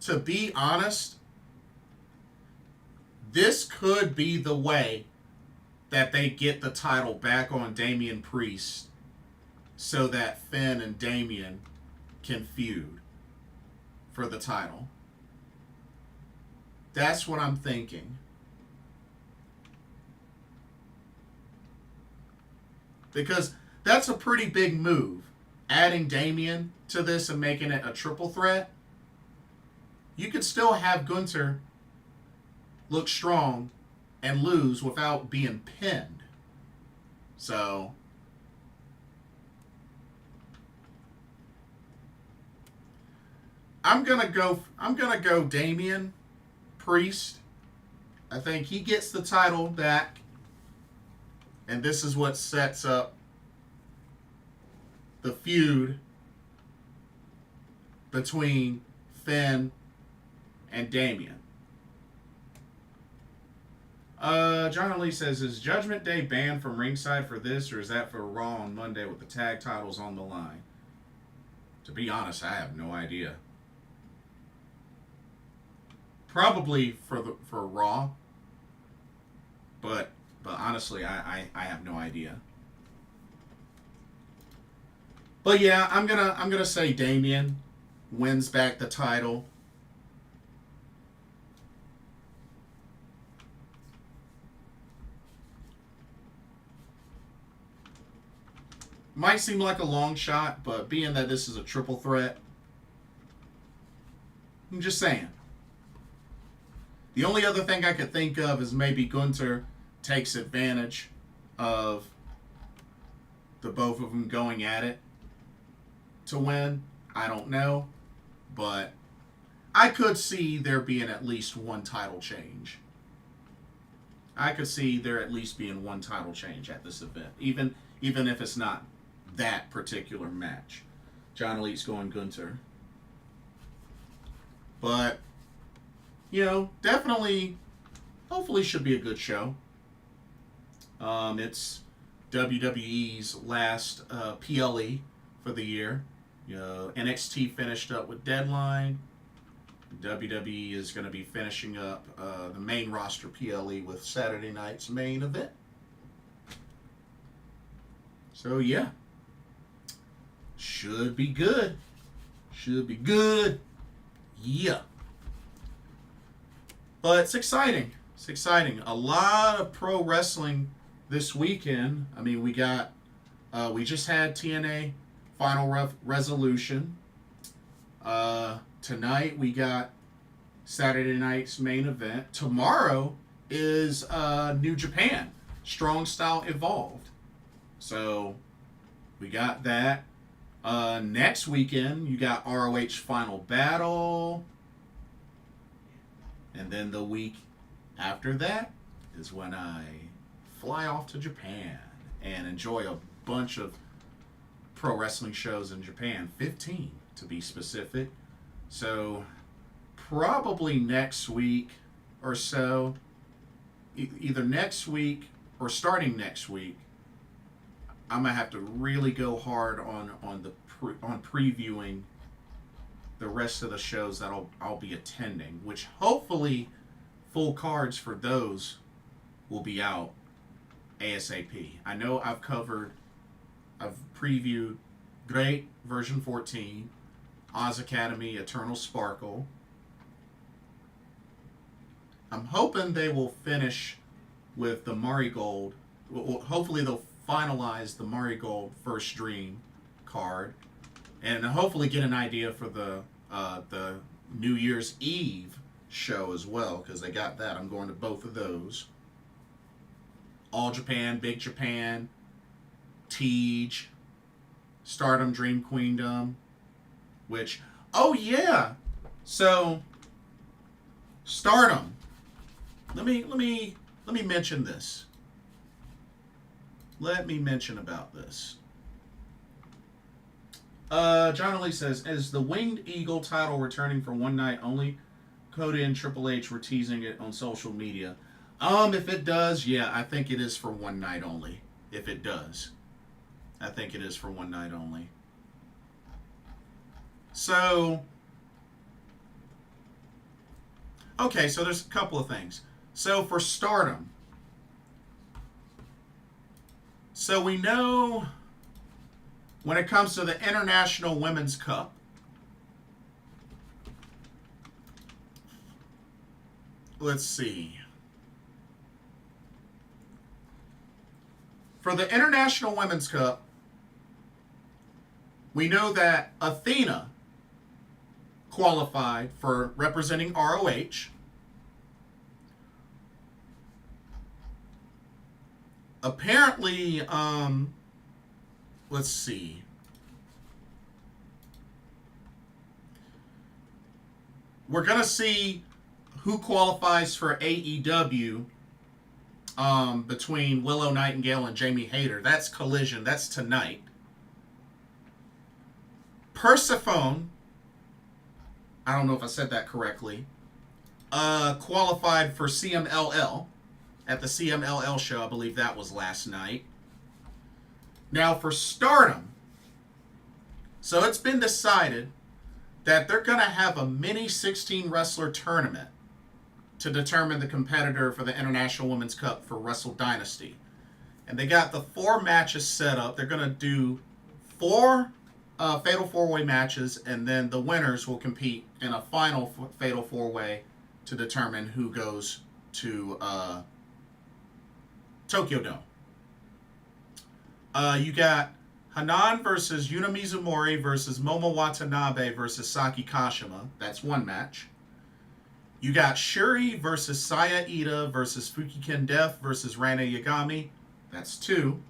To be honest, this could be the way that they get the title back on Damian Priest so that Finn and Damian can feud for the title. That's what I'm thinking. Because that's a pretty big move. Adding Damian to this and making it a triple threat. You could still have Gunther look strong and lose without being pinned. So I'm gonna go Damian Priest. I think he gets the title back, and this is what sets up the feud between Finn and Damian. John Lee says, is Judgment Day banned from ringside for this, or is that for Raw on Monday with the tag titles on the line? To be honest, I have no idea. Probably for Raw, but honestly, I have no idea. But yeah, I'm gonna say Damian wins back the title. Might seem like a long shot, but being that this is a triple threat, I'm just saying. The only other thing I could think of is maybe Gunther takes advantage of the both of them going at it to win. I don't know, but I could see there being at least one title change. I could see there at least being one title change at this event, even if it's not that particular match. John Elite's going Gunther. But, you know, definitely, hopefully should be a good show. It's WWE's last PLE for the year. NXT finished up with Deadline. WWE is going to be finishing up the main roster PLE with Saturday night's main event. So, yeah. Should be good. Should be good. Yeah. But it's exciting. It's exciting. A lot of pro wrestling this weekend. I mean, we just had TNA Final Resolution. Tonight we got Saturday night's main event. Tomorrow is New Japan Strong Style Evolved. So we got that. Next weekend, you got ROH Final Battle. And then the week after that is when I fly off to Japan and enjoy a bunch of pro wrestling shows in Japan. 15 to be specific. So probably next week or so, either next week or starting next week, I'm gonna have to really go hard on previewing the rest of the shows that I'll be attending, which hopefully full cards for those will be out ASAP. I know I've previewed Great version 14, Oz Academy Eternal Sparkle. I'm hoping they will finish with the Marigold. Well, hopefully they'll finalize the Marigold First Dream card, and hopefully get an idea for the New Year's Eve show as well, because they got that. I'm going to both of those. All Japan, Big Japan, Tej, Stardom, Dream Queendom, which, oh yeah, so Stardom. Let me mention this. Let me mention about this. John Lee says, is the Winged Eagle title returning for one night only? Cody and Triple H were teasing it on social media. If it does, yeah, I think it is for one night only. If it does. I think it is for one night only. So, okay, so there's a couple of things. So for Stardom, so we know when it comes to the International Women's Cup, let's see. For the International Women's Cup, we know that Athena qualified for representing ROH. Apparently, let's see. We're going to see who qualifies for AEW between Willow Nightingale and Jamie Hayter. That's Collision. That's tonight. Persephone, I don't know if I said that correctly, qualified for CMLL at the CMLL show. I believe that was last night. Now for Stardom, so it's been decided that they're going to have a mini 16 wrestler tournament to determine the competitor for the International Women's Cup for Wrestle Dynasty. And they got the 4 matches set up. They're going to do 4 Fatal 4-Way matches, and then the winners will compete in a final Fatal 4-Way to determine who goes to Tokyo Dome. You got Hanan versus Yuna Mizumori versus Momo Watanabe versus Saki Kashima. That's 1 match. You got Shuri versus Saya Ida versus Fukiken Def versus Rana Yagami. That's 2.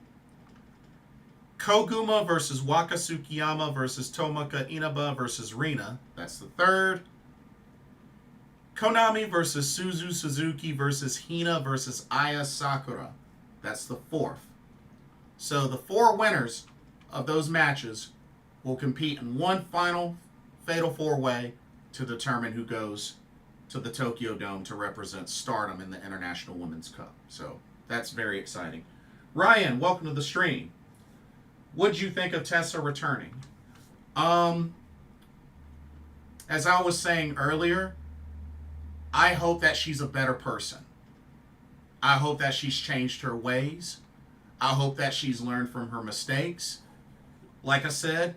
Koguma versus Waka Tsukiyama versus Tomaka Inaba versus Rina. That's the 3rd. Konami versus Suzu Suzuki versus Hina versus Aya Sakura. That's the 4th. So the 4 winners of those matches will compete in one final Fatal 4-Way to determine who goes to the Tokyo Dome to represent Stardom in the International Women's Cup. So that's very exciting. Ryan, welcome to the stream. What'd you think of Tessa returning? As I was saying earlier, I hope that she's a better person. I hope that she's changed her ways. I hope that she's learned from her mistakes. Like I said,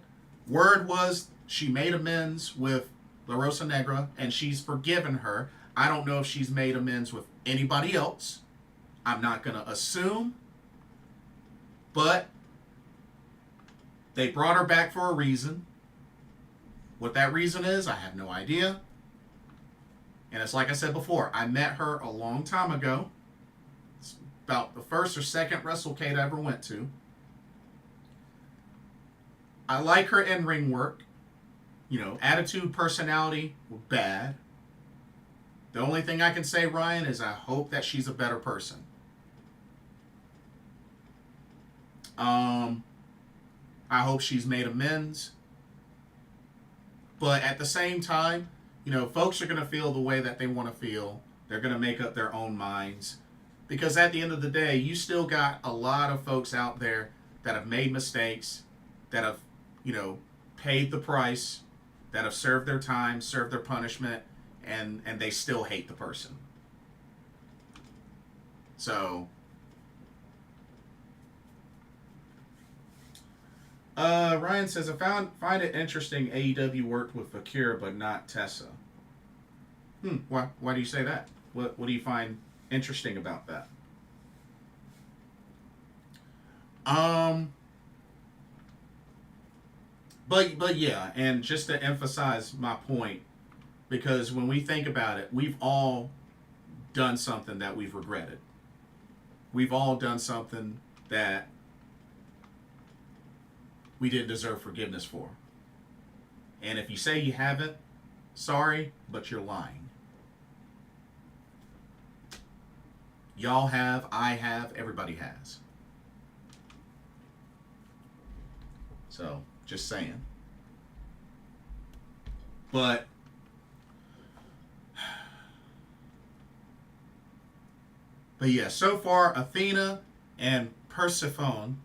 word was she made amends with La Rosa Negra, and she's forgiven her. I don't know if she's made amends with anybody else. I'm not going to assume. But they brought her back for a reason. What that reason is, I have no idea. And it's like I said before, I met her a long time ago. It's about the 1st or 2nd WrestleCade I ever went to. I like her in-ring work. You know, attitude, personality, bad. The only thing I can say, Ryan, is I hope that she's a better person. I hope she's made amends. But at the same time, you know, folks are going to feel the way that they want to feel. They're going to make up their own minds. Because at the end of the day, you still got a lot of folks out there that have made mistakes, that have, you know, paid the price, that have served their time, served their punishment, and they still hate the person. So, Ryan says, I find it interesting AEW worked with Fakir but not Tessa. Why do you say that? What do you find interesting about that? But yeah, and just to emphasize my point, because when we think about it, we've all done something that we've regretted. We've all done something that we didn't deserve forgiveness for. And if you say you haven't, sorry, but you're lying. Y'all have, I have, everybody has. So, just saying. But yeah, so far Athena and Persephone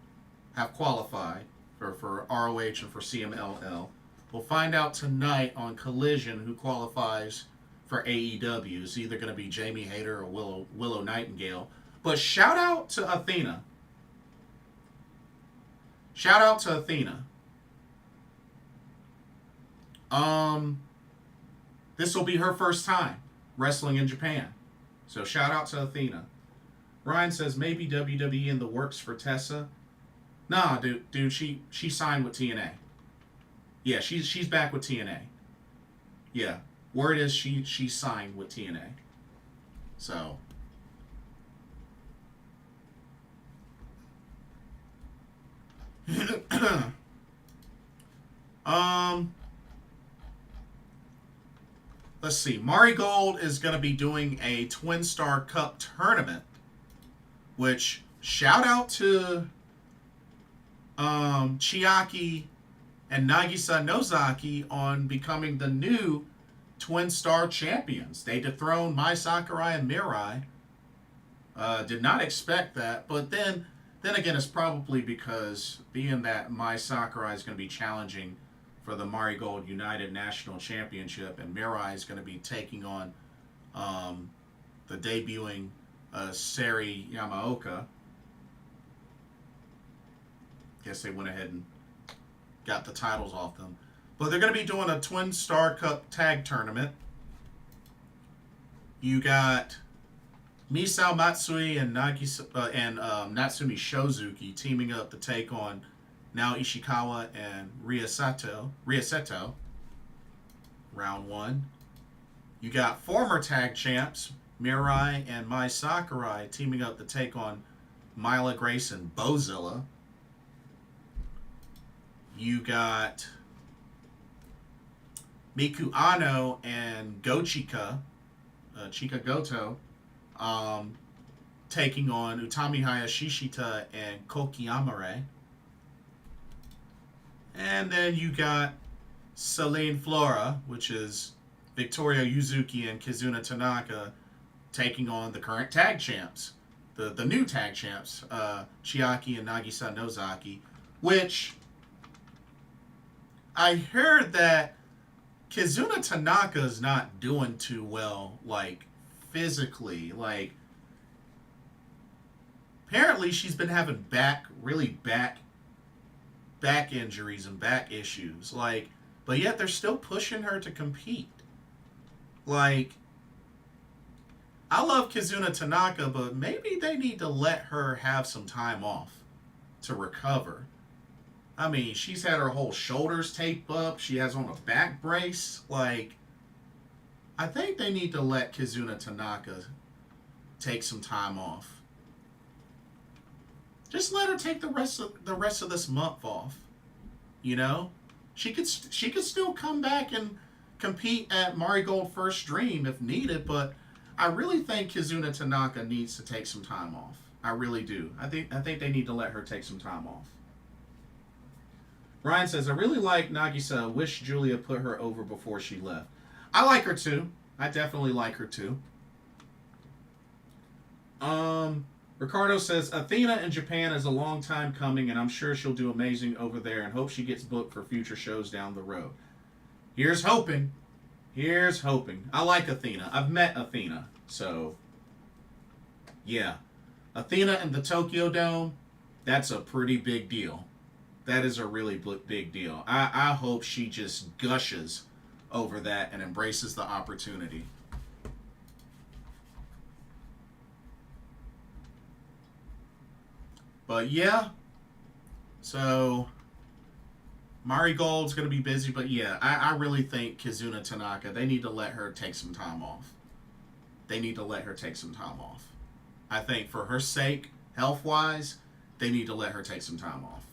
have qualified for ROH and for CMLL. We'll find out tonight on Collision who qualifies for AEW. It's either going to be Jamie Hayter or Willow Nightingale. But shout out to Athena. Shout out to Athena. This will be her first time wrestling in Japan. So shout out to Athena. Ryan says maybe WWE in the works for Tessa. Nah, dude, she signed with TNA. Yeah, she's back with TNA. Yeah, word is she signed with TNA. So let's see. Mari Gold is going to be doing a Twin Star Cup tournament, which shout out to Chiaki and Nagisa Nozaki on becoming the new Twin Star champions. They dethroned Mai Sakurai and Mirai. Did not expect that, but then again, it's probably because being that Mai Sakurai is going to be challenging for the Marigold United National Championship, and Mirai is going to be taking on the debuting Sari Yamaoka. Guess they went ahead and got the titles off them. But they're going to be doing a Twin Star Cup tag tournament. You got Misao Matsui and Natsumi Shozuki teaming up to take on Nao Ishikawa and Ryo Seto. Round 1. You got former tag champs Mirai and Mai Sakurai teaming up to take on Mila Grace and Bozilla. You got Miku Ano and Chika Goto, taking on Utami Hayashishita and Koki Amare. And then you got Celine Flora, which is Victoria Yuzuki and Kizuna Tanaka, taking on the current tag champs, the new tag champs, Chiaki and Nagisa Nozaki, which I heard that Kizuna Tanaka is not doing too well, like, physically. Like, apparently she's been having back injuries and back issues. Like, but yet they're still pushing her to compete. Like, I love Kizuna Tanaka, but maybe they need to let her have some time off to recover. I mean, she's had her whole shoulders taped up. She has on a back brace. Like, I think they need to let Kizuna Tanaka take some time off. Just let her take the rest of this month off. You know, she could still come back and compete at Marigold First Dream if needed, but I really think Kizuna Tanaka needs to take some time off. I really do. I think they need to let her take some time off. Ryan says, I really like Nagisa. Wish Julia put her over before she left. I like her too. I definitely like her too. Ricardo says, Athena in Japan is a long time coming, and I'm sure she'll do amazing over there and hope she gets booked for future shows down the road. Here's hoping. Here's hoping. I like Athena. I've met Athena. So, yeah. Athena in the Tokyo Dome, that's a pretty big deal. That is a really big deal. I hope she just gushes over that and embraces the opportunity. But yeah, so Marigold's going to be busy, but yeah, I really think Kizuna Tanaka, they need to let her take some time off. They need to let her take some time off. I think for her sake, health-wise, they need to let her take some time off.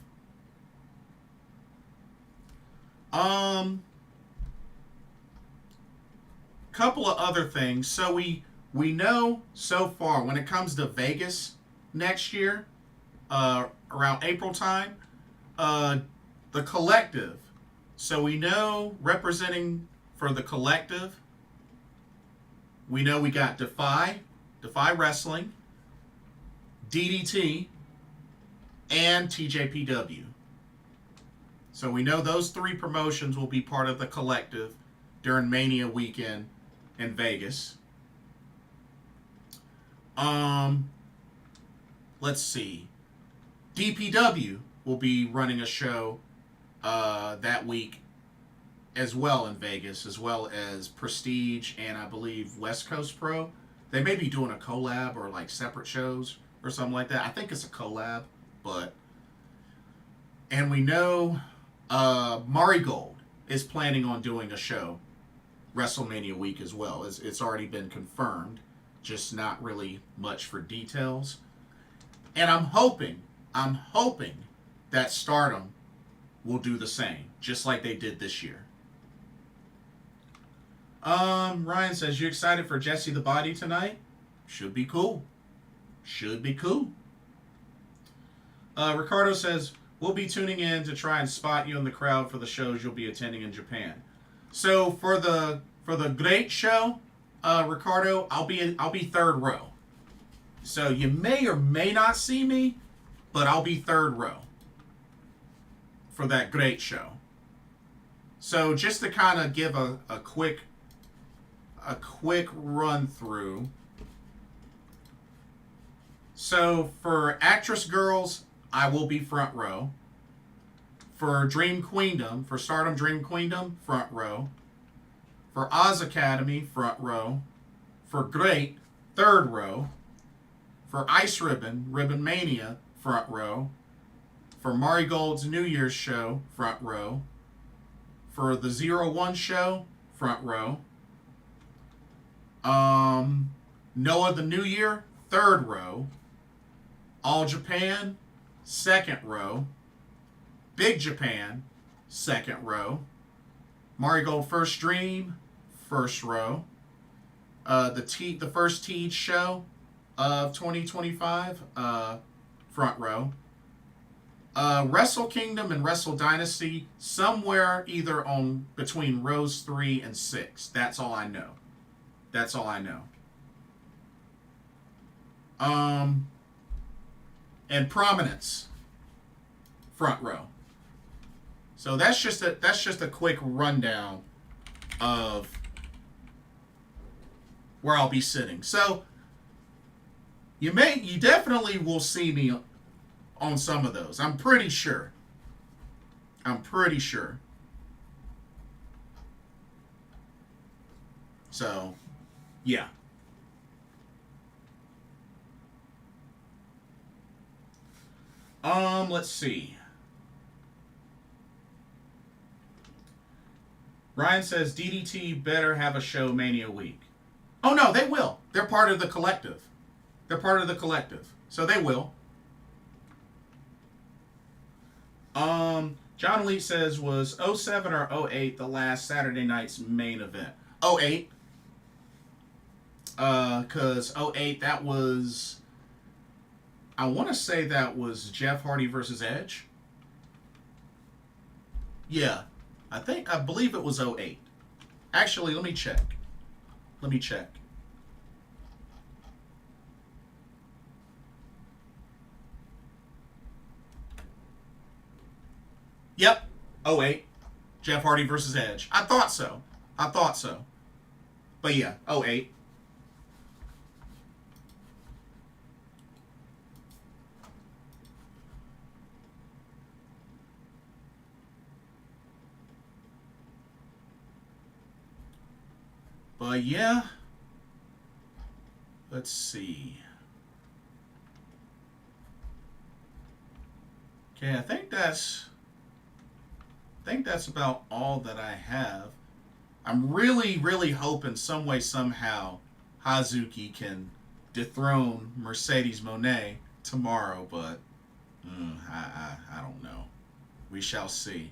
Couple of other things. So we know so far when it comes to Vegas next year, around April time, the Collective. So we know representing for the Collective, we know we got Defy Wrestling, DDT, and TJPW. So we know those three promotions will be part of the Collective during Mania weekend in Vegas. Let's see. DPW will be running a show that week as well in Vegas, as well as Prestige and I believe West Coast Pro. They may be doing a collab or like separate shows or something like that. I think it's a collab, but... And we know Marigold is planning on doing a show WrestleMania week as well. It's already been confirmed, just not really much for details. And I'm hoping that Stardom will do the same, just like they did this year. Ryan says, you excited for Jesse the Body tonight? Should be cool. Should be cool. Ricardo says, we'll be tuning in to try and spot you in the crowd for the shows you'll be attending in Japan. So for the great show, Ricardo, I'll be third row. So you may or may not see me, but I'll be third row for that great show. So just to kind of give a quick run through. So for Actress Girls, I will be front row. For Dream Queendom, for Stardom Dream Queendom, front row. For Oz Academy, front row. For Great, third row. For Ice Ribbon, Ribbon Mania, front row. For Marigold's New Year's show, front row. For the 01 show, front row. Noah the New Year, third row. All Japan, second row. Big Japan, second row. Marigold First Dream, first row. The first Teed show of 2025, front row. Wrestle Kingdom and Wrestle Dynasty, somewhere either on between rows 3 and 6. That's all I know. That's all I know. And Prominence, front row. So that's just a quick rundown of where I'll be sitting. So you definitely will see me on some of those. I'm pretty sure. So, yeah. Let's see. Ryan says DDT better have a show Mania week. Oh no, they will. They're part of the collective. So they will. John Elite says, was 07 or 08 the last Saturday night's main event? 08. Because 08, that was... I want to say that was Jeff Hardy versus Edge. Yeah. I believe it was 08. Actually, let me check. Yep. 08. Jeff Hardy versus Edge. I thought so. But yeah, 08. But yeah, let's see. Okay, I think that's about all that I have. I'm really, really hoping some way, somehow, Hazuki can dethrone Mercedes Moné tomorrow, but I don't know. We shall see.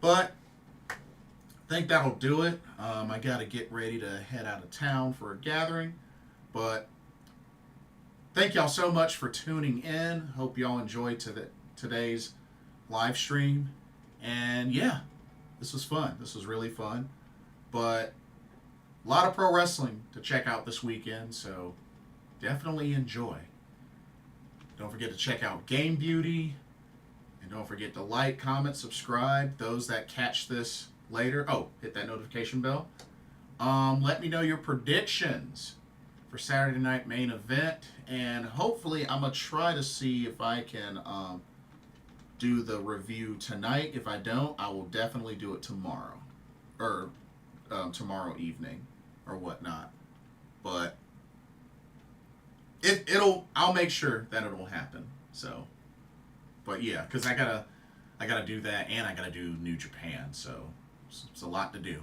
But I think that'll do it. I got to get ready to head out of town for a gathering. But thank y'all so much for tuning in. Hope y'all enjoyed today's live stream. And yeah, this was fun. This was really fun. But a lot of pro wrestling to check out this weekend. So definitely enjoy. Don't forget to check out Game Beauty. And don't forget to like, comment, subscribe. Those that catch this later. Oh, hit that notification bell. Let me know your predictions for Saturday night main event. And hopefully I'm going to try to see if I can do the review tonight. If I don't, I will definitely do it tomorrow. Or tomorrow evening or whatnot. But I'll make sure that it'll happen. So... But yeah, because I gotta do that, and I gotta do New Japan, so it's a lot to do.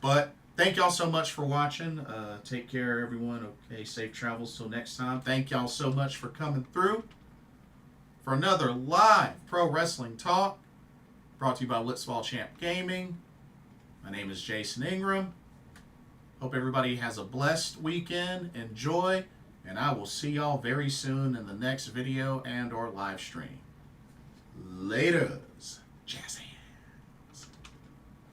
But thank y'all so much for watching. Take care, everyone. Okay, safe travels till next time. Thank y'all so much for coming through for another live pro wrestling talk brought to you by Blitzball Champ Gaming. My name is Jason Ingram. Hope everybody has a blessed weekend. Enjoy, And I will see y'all very soon in the next video and or live stream. Laters. Jazzy.